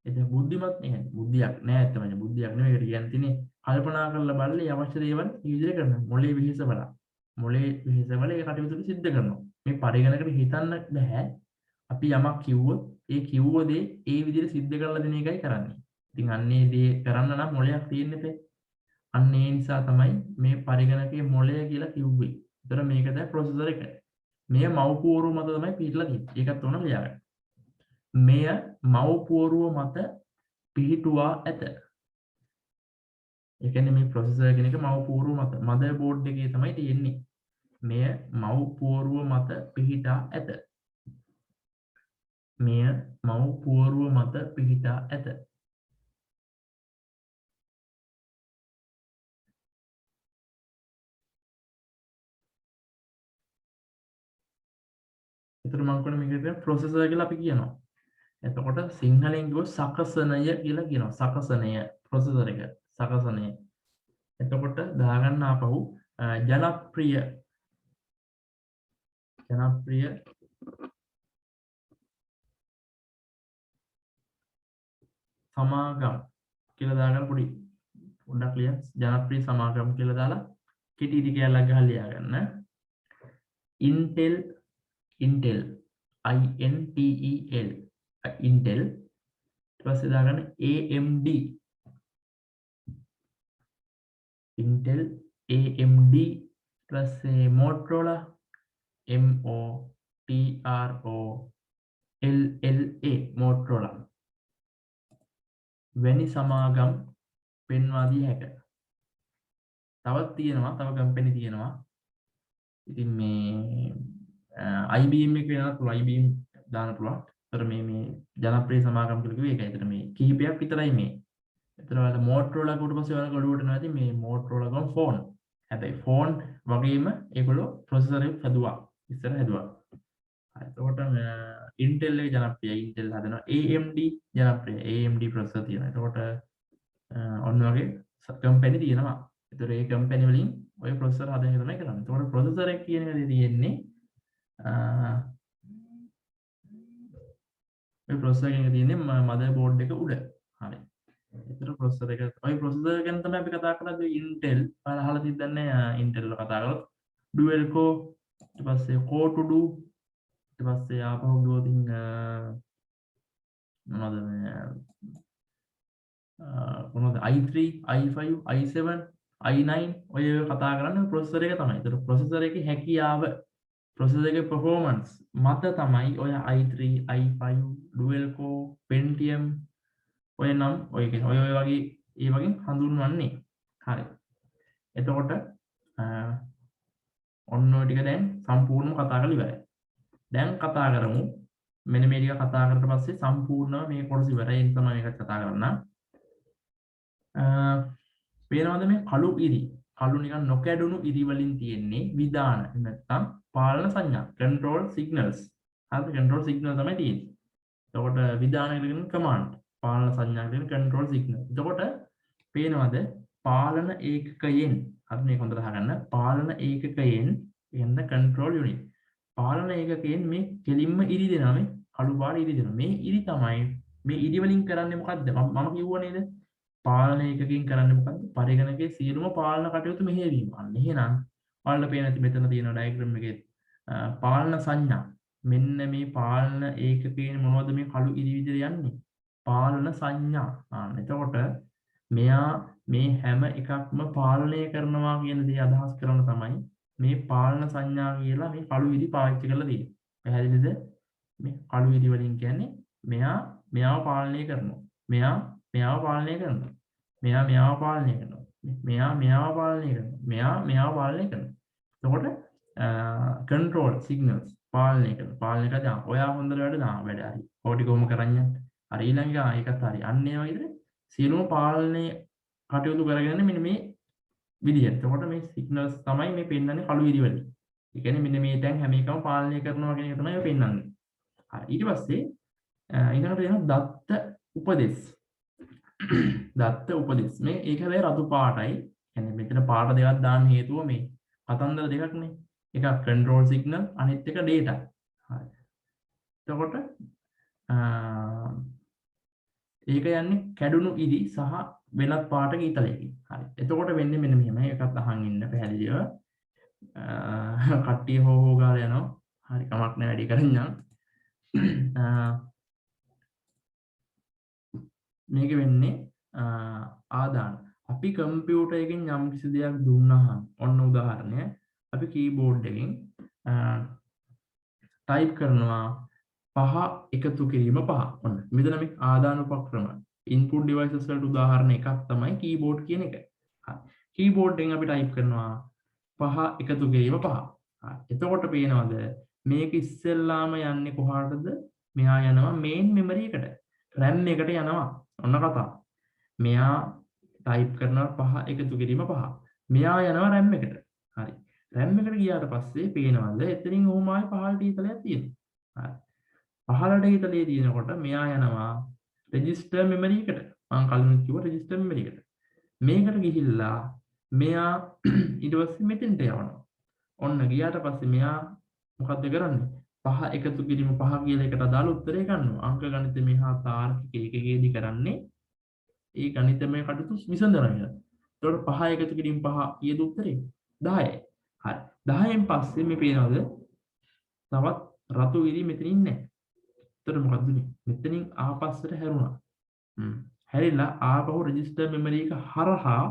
S1: එතන බුද්ධිමත් නේ. බුද්ධියක් නෑ තමයි. බුද්ධියක් නෙමෙයි. ඒකට කියන්නේ තියෙන්නේ කල්පනා කරලා බලලා අවශ්‍ය දේවල් ඉදිරිය කරනවා. මොළේ විහිස බලලා. මොළේ විහිස බලලා ඒ කටයුතු සිද්ධ කරනවා. මේ පරිගණකයට හිතන්න බෑ. අපි යමක් කිව්වොත් ඒ කිව්ව දේ ඒ විදිහට සිද්ධ කරලා දෙන එකයි කරන්නේ. ඉතින් අන්නේ දේ කරන්න නම් මොළයක් තියෙන්න එපේ. අන්න ඒ නිසා තමයි මේ පරිගණකයේ මොළය කියලා කිව්වේ. ඒතර මේක තමයි ප්‍රොසෙසර් එක. මෙය මව්පුවරුව මත තමයි පිහිටලා තියෙන්නේ. ඒකත් ඕන ලියාගන්න. මෙය මව්පුවරුව මත පිහිටුවා ඇත. ඒ කියන්නේ මේ ප්‍රොසෙසර් කියන එක මව්පුවරුව මත මදර් බෝඩ් එකේ තමයි තියෙන්නේ. මෙය මව්පුවරුව මත පිහිටා ඇත. මෙය මව්පුවරුව මත පිහිටා ඇත. එතකොට මම කියන්නේ මේක ප්‍රොසෙසර් කියලා අපි කියනවා. එතකොට සිංහලෙන් කිව්වොත් සකසනය කියලා කියනවා. සකසනය ප්‍රොසෙසර් එක සකසනය. එතකොට දාගන්න ආපහු ජනප්‍රිය සමාගම් කියලා දාගන්න පොඩි පොඩ්ඩක් ලියන්න. ජනප්‍රිය සමාගම් කියලා දාලා කෙටි ඉදි කැලක් ගහලා ලියාගන්න. Intel Intel Intel ඊට පස්සේ දාගන්න AMD Intel AMD ඊට පස්සේ Motorola MOTROLA Motorola වැනි සමාගම් පෙන්වා දිය හැක. තවත් තියෙනවා තව කම්පැනි තියෙනවා ඉතින් මේ IBM එක වෙනත් පුළුවන් IBM දාන්න පුළුවන්. ඒතර මේ ජනප්‍රිය සමාගම් කියලා කිව්වේ ඒකයි. ඒතර මේ කිහිපයක් විතරයි මේ. ඒතර වල Motorola කට පස්සේ වල ගොඩුවට නැති මේ Motorola ගම ෆෝන්. හැබැයි ෆෝන් වගේම ඒගොල්ලෝ ප්‍රොසෙසර් එක හැදුවා. ඉස්සර හැදුවා. එතකොට Intel එක ජනප්‍රියයි. Intel හදනවා AMD ජනප්‍රියයි. AMD ප්‍රොසෙසර් තියෙනවා. එතකොට ඔන්න වගේ කම්පැනි තියෙනවා. ඒතර ඒ කම්පැනි වලින් ඔය ප්‍රොසෙසර් හදන එක තමයි කරන්නේ. එතකොට ප්‍රොසෙසර් එක කියන එකදී තියෙන්නේ ඔය ප්‍රොසෙසර් එකේ තියෙන්නේ මදර් බෝඩ් එක උඩ. හරි. ඒතර ප්‍රොසෙසර් එක ඔය ප්‍රොසෙසර් ගැන තමයි අපි කතා කරන්නේ Intel. ඔයාලා අහලා තියන්නේ Intel වල කතා කරලා dual core ඊට පස්සේ core to do ඊට පස්සේ ආපහු ගියොත් මොනවද මේ මොනවද i3 i5 i7 i9 ඔය කතා කරන්නේ ප්‍රොසෙසර් එක තමයි. ඒතර ප්‍රොසෙසර් එකේ හැකියාව ප්‍රොසෙසර් එකේ performance මත තමයි ඔය i3 i5 dual core Pentium ඔය නම් ඔය වගේ ඒ වගේ හඳුන්වන්නේ. හරි. එතකොට ඔන්න ඔය ටික දැන් සම්පූර්ණව කතා කරලා ඉවරයි. දැන් කතා කරමු මෙන්න මේ ටික කතා කරලා පස්සේ සම්පූර්ණව මේ කොටස ඉවරයි. ඒ නිසා මම මේකත් කතා කරන්නම්. පේනවද මේ කළු ඉරි? කළු නිකන් නොකැඩුණු ඉරි වලින් තියෙන්නේ විධාන නැත්නම් පාලන සංඥා control signals. හරිද? control signal තමයි තියෙන්නේ. එතකොට විධාන කියන command පාලන සංඥා කියන control signal. එතකොට පේනවද පාලන ඒකකයෙන් හරි මේක හොඳට අහගන්න පාලන ඒකකයෙන් එන්න control unit. පාලන ඒකකයෙන් මේ කෙලින්ම ඉරි දෙනවා මේ කළු පාට ඉරි දෙනවා. මේ ඉරි තමයි මේ ඉරි වලින් කරන්නේ මොකද්ද? මම කිව්වා නේද? පාලන ඒකකින් කරන්නේ මොකද්ද? පරිගණකයේ සියලුම පාලන කටයුතු මෙහෙයවීම. අන්න එහෙනම් ඔයාලට පේන ඇති මෙතන තියෙන ඩයග්‍රෑම් එකේ පාලන සංඥා. මෙන්න මේ පාලන ඒකකයේ මොනවද මේ කළු ඉරි විදිහට යන්නේ? පාලන සංඥා. එතකොට මෙයා මේ හැම එකක්ම පාලනය කරනවා කියන දේ අදහස් කරන තමයි මේ පාලන සංඥා කියලා මේ කළු ඉරි පාවිච්චි කරලා තියෙන්නේ. පැහැදිලිද? මේ කළු ඉරි වලින් කියන්නේ මෙයාව පාලනය කරනවා. මෙයාව පාලනය කරනවා. මෙයාව පාලනය කරනවා. මෙයාව පාලනය කරනවා. මෙයාව පාලනය කරනවා. එතකොට control signals පාලනය කරනවා. පාලනය කරලා ඔයා හොඳට වැඩ හරි. ඕටි කොහොම කරන්නේ? හරි ඊළඟ ඒකත් හරි. අන්න ඒ වගේ සියලුම පාලනය කටයුතු කරගන්නේ මෙන්න මේ විදිහට. එතකොට මේ signals තමයි මේ පෙන්වන්නේ කළු ඉරි වලින්. ඒ කියන්නේ මෙන්න මේ දැන් හැම එකම පාලනය කරනවා කියන එක තමයි ඔය පෙන්වන්නේ. හරි ඊට පස්සේ ඊළඟට එනවා දත්ත උපදෙස්. දත්ත උපදෙස්. මේ ඒක හැබැයි රතු පාටයි. කියන්නේ මෙතන පාට දෙකක් දාන්න හේතුව මේ කතන්දර දෙකක් නේ. එකක් control signal අනිත් එක data. හරි. එතකොට ඒක යන්නේ කැඩුණු ඉරි සහ වෙනත් පාටක ඊතලයකින්. හරි. එතකොට වෙන්නේ මෙන්න මෙහෙමයි. එකත් අහන් ඉන්න පැහැදිලිව. කට්ටිය හෝ ගාලා යනවා. හරි කමක් නැහැ වැඩි කරන්නම්. මේක වෙන්නේ ආදාන. අපි කම්පියුටර් එකෙන් යම් කිසි දෙයක් දුන්නාම ඔන්න උදාහරණය අපි කීබෝඩ් එකෙන් ටයිප් කරනවා 5 එකතු කිරීම 5. ඔන්න මෙතන මේ ආදාන උපක්‍රම input devices වලට උදාහරණ එකක් තමයි කීබෝඩ් කියන එක. හරි. කීබෝඩ් එකෙන් අපි ටයිප් කරනවා 5 එකතු කිරීම 5. හරි. එතකොට පේනවද මේක ඉස්සෙල්ලාම යන්නේ කොහාටද? මෙහා යනවා main memory එකට. RAM එකට යනවා. ඔන්න කතාව. මෙයා ටයිප් කරනවා 5 එකතු කිරීම 5. මෙයා යනවා RAM එකට. හරි. RAM එකට ගියාට පස්සේ පේනවද එතනින් ඔහොම ආයි පහළට ඊතලයක් තියෙනවා. හරි. පහළට ඊතලයේ තියෙනකොට මෙයා යනවා රෙජිස්ටර් මෙමරි එකට. මම කලින් කිව්වා රෙජිස්ටර් මෙමරි එකට. මේකට ගිහිල්ලා මෙයා ඊට පස්සේ මෙතෙන්ට යවනවා. ඔන්න ගියාට පස්සේ මෙයා මොකද්ද කරන්නේ? 5 එකතු කිරීම 5 කියලා එකට අදාළ උත්තරේ ගන්නවා. අංක ගණිත මෙහා තාර්කික ඒකකයේදී කරන්නේ ඒ ගණිතමය කටයුතු විසඳනවා. එතකොට 5 එකතු කිරීම 5 ඊයේද උත්තරේ 10යි. හරි. 10න් පස්සේ මේ පේනවද? තවත් රතු ඉරි මෙතනින් නැහැ. එතකොට මොකද්ද උනේ? මෙතනින් ආපස්සට හැරුණා. හැරිලා ආපහු රෙජිස්ටර් මෙමරි එක හරහා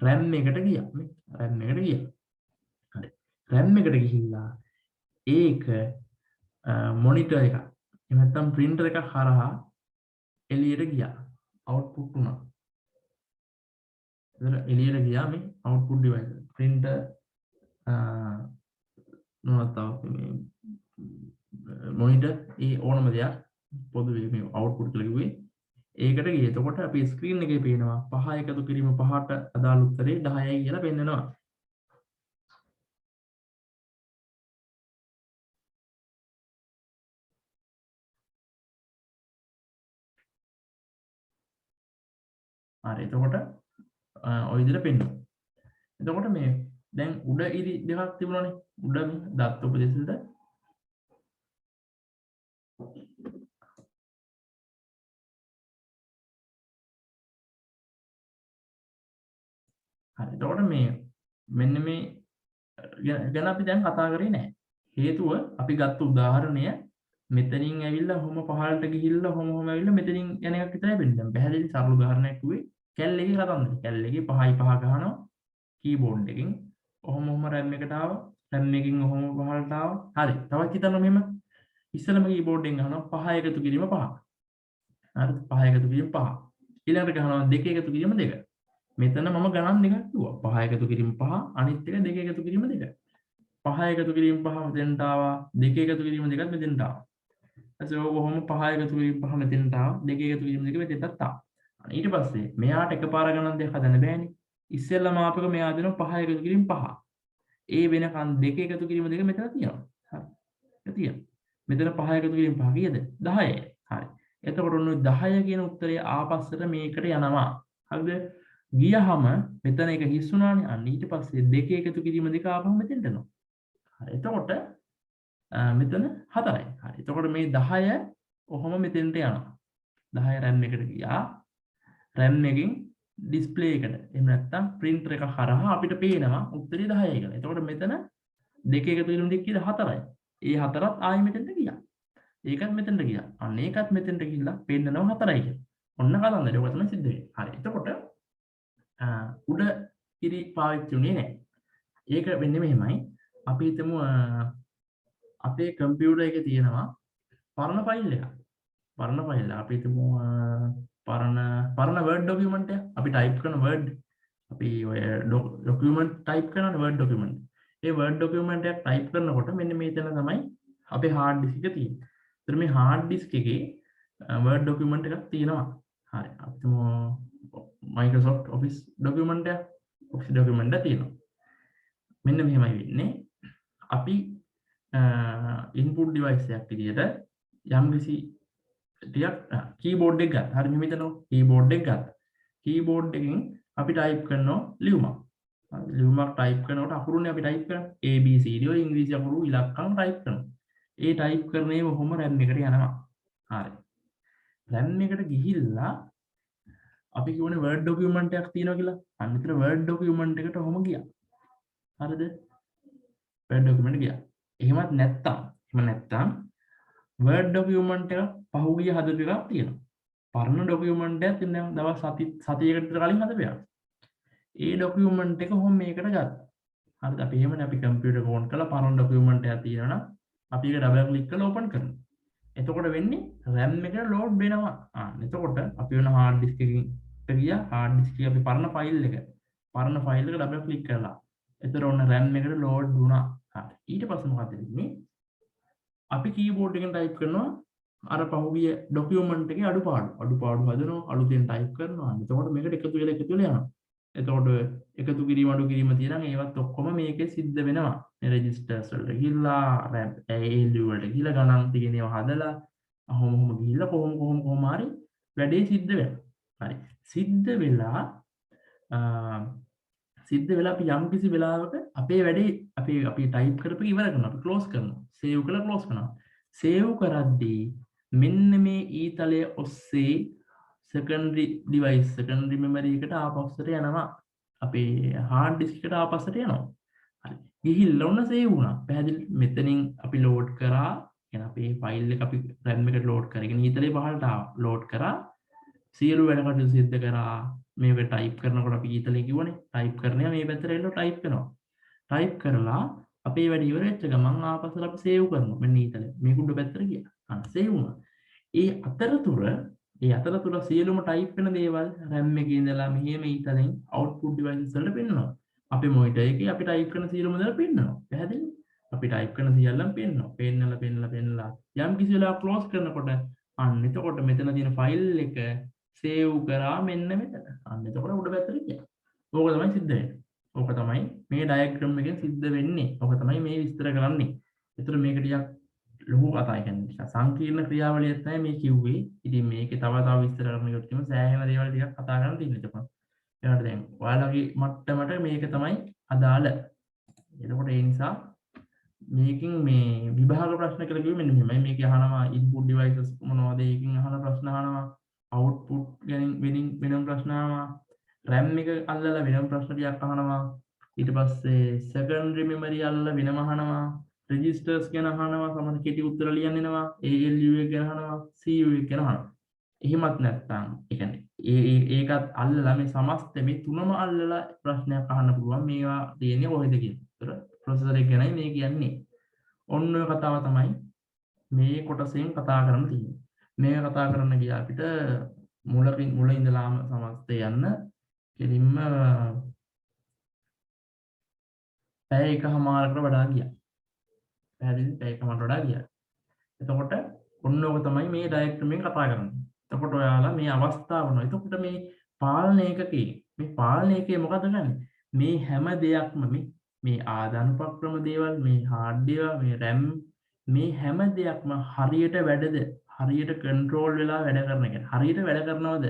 S1: RAM එකට ගියා. මේ RAM එකට ගියා. හරි. RAM එකට ගිහිල්ලා ඒක මොනිටර් එක එහෙම නැත්නම් printer එක හරහා එළියට ගියා. output වුණා. එතන එළියට ගියා මේ output device printer මොනවද තව මේ මොනිටර් ඒ ඕනම දෙයක් පොදුවේ මේ අවුට්පුට් කියලා කිව්වේ ඒකට ගියේ. එතකොට අපි ස්ක්‍රීන් එකේ පේනවා 5 එකතු කිරීම 5ට අදාළ උත්තරේ 10යි කියලා පෙන්නනවා. හරි එතකොට ඔය විදිහට පෙන්වනවා. එතකොට මේ දැන් උඩ ඉරි දෙකක් තිබුණානේ. උඩ මේ දත්ත උපදේශයට හරි. එතකොට මේ මෙන්න මේ ගැන අපි දැන් කතා කරේ නැහැ. හේතුව අපි ගත්ත උදාහරණය මෙතනින් ඇවිල්ලා ඔහොම පහළට ගිහිල්ලා ඔහොම ඇවිල්ලා මෙතනින් යන එකක් විතරයි වෙන්නේ. දැන් පැහැදිලි සරල උදාහරණයක් කිව්වේ කැල්ලේගේ කතන්දර. කැල්ලේගේ 5යි 5 ගහනවා කීබෝඩ් එකකින්. ඔහොම RAM එකට ආවා. RAM එකකින් ඔහොම පහළට ආවා. හරි. තවත් හිතන්න මෙහෙම ඉස්සෙල්ලම කීබෝඩ් එකෙන් ගහනවා 5 එකතු කිරීම 5. හරිද? 5 එකතු කිරීම 5. ඊළඟට ගහනවා 2 එකතු කිරීම 2. මෙතන මම ගණන් දෙකක් කිව්වා. 5 එකතු කිරීම 5 අනිත් එක 2 එකතු කිරීම 2. 5 එකතු කිරීම 5 මෙතෙන්ට ආවා. 2 එකතු කිරීම 2ත් මෙතෙන්ට ආවා. ඊට පස්සේ ඔහොම 5 එකතු කිරීම 5 මෙතෙන්ට ආවා. 2 එකතු කිරීම 2 මෙතෙන්ටත් ආවා. ඊට පස්සේ මෙයාට එකපාර ගණන් දෙක හදන්න බෑනේ. ඉස්සෙල්ලාම ආපෙක මෙයා දෙනවා 5 එකතු කිරීම 5. ඒ වෙනකන් 2 එකතු කිරීම 2 මෙතන තියෙනවා. හරි. ඒක තියෙනවා. මෙතන 5 එකතු කිරීම 5 කීයද? 10යි. හරි. එතකොට ඔන්න 10 කියන උත්තරය ආපස්සට මේකට යනවා. හරිද? ගියහම මෙතන එක හිස් වුණානේ. අන්න ඊට පස්සේ 2 එකතු කිරීම 2 ආපහු මෙතෙන්ට එනවා. හරි. එතකොට මෙතන 4යි. හරි. එතකොට මේ 10 ඔහොම මෙතෙන්ට යනවා. 10 RAM එකට ගියා. RAM එකකින් ඩිස්ප්ලේ එකට. එහෙම නැත්නම් printer එක හරහා අපිට පේනවා උත්තරේ 10යි කියලා. එතකොට මෙතන 2 එකතු කිරීම 2 කීයද 4යි. ඒ 4ත් ආයෙ මෙතෙන්ට ගියා. ඒකත් මෙතෙන්ට ගියා. අන්න ඒකත් මෙතෙන්ට ගිහිල්ලා පෙන්නනවා 4යි කියලා. ඔන්න කතන්දරේ. ඔක තමයි සිද්ධ වෙන්නේ. හරි. එතකොට උඩ ඉරි පාවිච්චි උනේ නැහැ. ඒක වෙන්නේ මෙහෙමයි. අපි හිතමු අපේ කම්පියුටර් එකේ තියෙනවා පරණ ෆයිල් එකක්. පරණ ෆයිල් එක. අපි හිතමු පරණ Word document එක. අපි type කරන Word අපි ඔය document type කරන Word document. ඒ Word document එක type කරනකොට මෙන්න මේතන තමයි අපේ hard disk එක තියෙන්නේ. ඒතර මේ hard disk එකේ Word document එකක් තියෙනවා. හරි. අපි හිතමු Microsoft Office document එක Office document එක තියෙනවා. මෙන්න මෙහෙමයි වෙන්නේ. අපි input device එකක් විදියට යම්කිසි ටිකක් keyboard එක ගන්න. හරි මෙහෙම හිතනවා. keyboard එක ගන්න. keyboard එකෙන් අපි type කරනවා ලියුමක්. ලියුමක් type කරනකොට අකුරුනේ අපි type කරන්නේ A B C D ඔය ඉංග්‍රීසි අකුරු ඉලක්කම් type කරනවා. ඒ type කරන්නේ කොහොම RAM එකට යනවා. හරි. RAM එකට ගිහිල්ලා අපි කියවනේ Word document එකක් තියෙනවා කියලා. අන්න විතර Word document එකට ඔහොම ගියා. හරිද? Word document ගියා. එහෙමත් නැත්තම් Word document එක පහුගිය හදපු එකක් තියෙනවා. පරණ document එකක් ඉතින් දැන් දවස් සතියකට විතර කලින් හදපු එකක්. ඒ document එක කොහොම මේකට ගත්තා. හරිද? අපි එහෙමනේ අපි computer එක on කරලා පරණ document එකක් තියෙනවා නම් අපි ඒක double click කරලා open කරනවා. එතකොට වෙන්නේ RAM එකට load වෙනවා. එතකොට අපි වෙන hard disk එකකින් ගියා hard disk එකේ අපි පරණ file එක double click කරලා. එතකොට ඔන්න RAM එකට load වුණා. හරි. ඊට පස්සේ මොකද වෙන්නේ? අපි keyboard එකෙන් type කරනවා අර පහුගිය document එකේ අඩුපාඩු හදනවා අලුතෙන් type කරනවා. එතකොට මේකට එකතු වෙලා යනවා. එතකොට එකතු කිරීම අඩු කිරීම තියෙනවා. ඒවත් ඔක්කොම මේකේ සිද්ධ වෙනවා. මේ registers වලට ගිහිල්ලා ALU වලට ගිහිල්ලා ගණන් තියෙන ඒවා හදලා ඔහොම ගිහිල්ලා කොහොම හරි වැඩේ සිද්ධ වෙනවා. හරි. සිද්ධ වෙලා අපි යම්කිසි වෙලාවක අපේ වැඩේ අපි type කරපු ඉවර කරනවා. අපි close කරනවා. save කරලා close කරනවා. save කරද්දී මෙන්න මේ ඊතලය ඔස්සේ secondary memory එකට ආපස්සට යනවා. අපේ hard disk එකට ආපස්සට යනවා. හරි. ගිහිල්ලා ඔන්න save වුණා. පැහැදිලි මෙතනින් අපි load කරා. එහෙනම් අපේ file එක අපි RAM එකට load කරගෙන ඊතලේ පහළට load කරා. සියලු වැඩ කටයුතු සිද්ධ කරා. මේක type කරනකොට අපි ඊතලේ කිව්වනේ type කරනවා මේ පැත්තට එල්ල type කරනවා. type කරලා අපේ වැඩ ඉවර වෙච්ච ගමන් ආපස්සට අපි save කරනවා. මෙන්න ඊතලේ. මේ කුඩු පැත්තට ගියා. save වුණා. ඒ අතරතුර සියලුම type වෙන දේවල් RAM එකේ ඉඳලා මෙහෙම ඊතලෙන් output devices වලට පෙන්නනවා. අපේ monitor එකේ අපි type කරන සියලුම දේවල් පෙන්නනවා. පැහැදිලිද? අපි ටයිප් කරන සියල්ලම පේනවා. පෙන්නලා යම් කිසි වෙලාවක ක්ලෝස් කරනකොට අන්න එතකොට මෙතන තියෙන ෆයිල් එක සේව් කරා මෙන්න මෙතන. අන්න එතකොට උඩ පැත්තට ගියා. ඕක තමයි සිද්ධ වෙන්නේ. ඕක තමයි මේ ඩයග්‍රෑම් එකෙන් සිද්ධ වෙන්නේ. ඕක තමයි මේ විස්තර කරන්නේ. ඒතර මේක ටිකක් ලොකු කතාවක් කියන්නේ සංකීර්ණ ක්‍රියාවලියක් තමයි මේ කිව්වේ. ඉතින් මේකේ තව විස්තර කරනකොට තියෙන සෑහෙන දේවල් ටිකක් කතා කරන්න තියෙනවා. ඒකට දැන් ඔයාලගේ මට්ටමට මේක තමයි අදාළ. එතකොට ඒ නිසා මේකින් මේ විභාග ප්‍රශ්න කියලා කිව්වෙ මෙන්න මෙහෙමයි. මේක අහනවා ඉන්පුට් ඩිවයිසස් මොනවද? ඒකින් අහන ප්‍රශ්න අහනවා. අවුට්පුට් ගැන වෙනම ප්‍රශ්න අහනවා. RAM එක අල්ලලා වෙනම ප්‍රශ්න ටිකක් අහනවා. ඊට පස්සේ සෙකන්ඩරි මෙමරි අල්ලලා වෙනම අහනවා. රෙජිස්ටර්ස් ගැන අහනවා. සමහර කෙටි උත්තර ලියන්න එනවා. ALU එක ගැන අහනවා. CU එක ගැන අහනවා. එහෙමත් නැත්නම් ඒ කියන්නේ ඒකත් අල්ලලා මේ සමස්ත මේ තුනම අල්ලලා ප්‍රශ්නයක් අහන්න පුළුවන්. මේවා තියෙන්නේ කොහෙද කියන. ඒතර ප්‍රොසෙසර් එක ගැනයි මේ කියන්නේ. ඔන්න ඔය කතාව තමයි මේ කොටසෙන් කතා කරන්න තියෙන්නේ. මේක කතා කරන්න ගියා අපිට මුල ඉඳලාම සමස්තය යන්න කෙලින්ම පැය එකමාරකට වඩා ගියා. පැහැදිලිද? පැය එකමාරකට වඩා ගියා. එතකොට ඔන්න ඔක තමයි මේ ඩයග්‍රෑම් එකෙන් කතා කරන්නේ. එතකොට ඔයාලා මේ අවස්ථාව වුණා. එතකොට මේ පාලන ඒකකයේ මේ පාලන ඒකකයේ මොකද කරන්නේ? මේ හැම දෙයක්ම මේ ආදානුපක්‍රම දේවල්, මේ හાર્ඩ් දේවල්, මේ RAM මේ හැම දෙයක්ම හරියට වැඩද? හරියට කන්ට්‍රෝල් වෙලා වැඩ කරන එක. හරියට වැඩ කරනවද?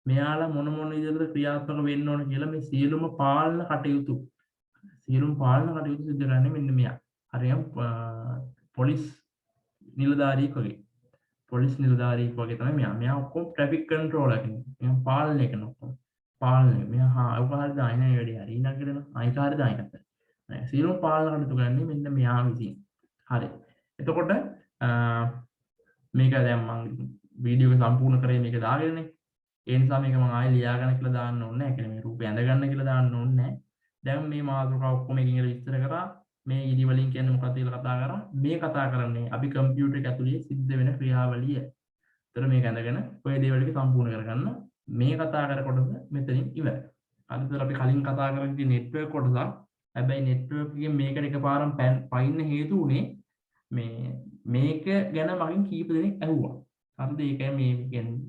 S1: මෙයාලා මොන විදිහටද ක්‍රියාත්මක වෙන්න ඕන කියලා මේ සියලුම පාලන කටයුතු සිදු කරන්නේ මෙන්න මෙයා. හරියම් පොලිස් නිලධාරියෙක් වගේ. පොලිස් නිලධාරියෙක් වගේ තමයි මෙයා. මෙයා ඔක්කොම ට්‍රැෆික් කන්ට්‍රෝලර් කෙනෙක්. මෙයා පාලනය කරන ඔක්කොම. පාලනය. මෙයා ඔක හරියද අයින වැඩි හරි නගරන අයිකාරද අයිනත්. නෑ සියලුම පාලන කටයුතු කරන්නේ මෙන්න මෙයා විසින්. හරි. එතකොට මේක දැන් මම වීඩියෝ එක සම්පූර්ණ කරේ මේක දාගෙනනේ. ඒ නිසා මේක මම ආයෙ ලියා ගන්න කියලා දාන්න ඕනේ නැහැ. ඒ කියන්නේ මේ රූපය ඇඳ ගන්න කියලා දාන්න ඕනේ නැහැ. දැන් මේ මාතෘකාව ඔක්කොම එකකින් විස්තර කරා. මේ ඉදි වලින් කියන්නේ මොකක්ද කියලා කතා කරා. මේ කතා කරන්නේ අපි කම්පියුටර් එක ඇතුලේ සිද්ධ වෙන ක්‍රියාවලිය. ඒතර මේක ඇඳගෙන ඔය දේවල් ටික සම්පූර්ණ කරගන්න. මේ කතා කර කොටස මෙතනින් ඉවරයි. අදතර අපි කලින් කතා කරන්නේ නෙට්වර්ක් කොටසක්. හැබැයි නෙට්වර්ක් එකෙන් මේකට එකපාරම පයින්න හේතු උනේ මේක ගැන මගෙන් කීප දෙනෙක් ඇහුවා. හරිද? ඒකයි මේ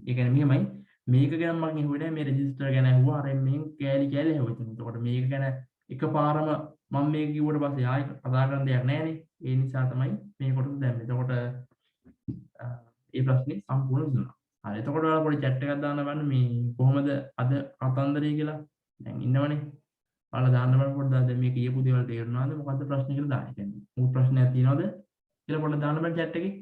S1: කියන්නේ මෙහෙමයි. මේක ගැන මම ඇහුවේ නෑ. මේ රෙජිස්ටර් ගැන ඇහුවා. අර මේ කෑලි ඇහුවා. එතකොට මේක ගැන එකපාරම මම මේක කිව්වට පස්සේ ආයෙ කතා කරන්න දෙයක් නෑනේ. ඒ නිසා තමයි මේ කොටස දැම්මේ. එතකොට ඒ ප්‍රශ්නේ සම්පූර්ණ වුණා. හරි. එතකොට ඔයාලා පොඩි chat එකක් දාන්න බලන්න මේ කොහොමද අද කතන්දරය කියලා. දැන් ඉන්නවනේ. ඔයාලා දාන්න බලන්න පොඩ්ඩක් දැන් මේ කියපු දේවල් තේරුණාද? මොකද්ද ප්‍රශ්නේ කියලා දාන්න. කියන්නේ මොකක් ප්‍රශ්නයක් තියෙනවද කියලා පොඩ්ඩක් දාන්න බලන්න chat එකේ.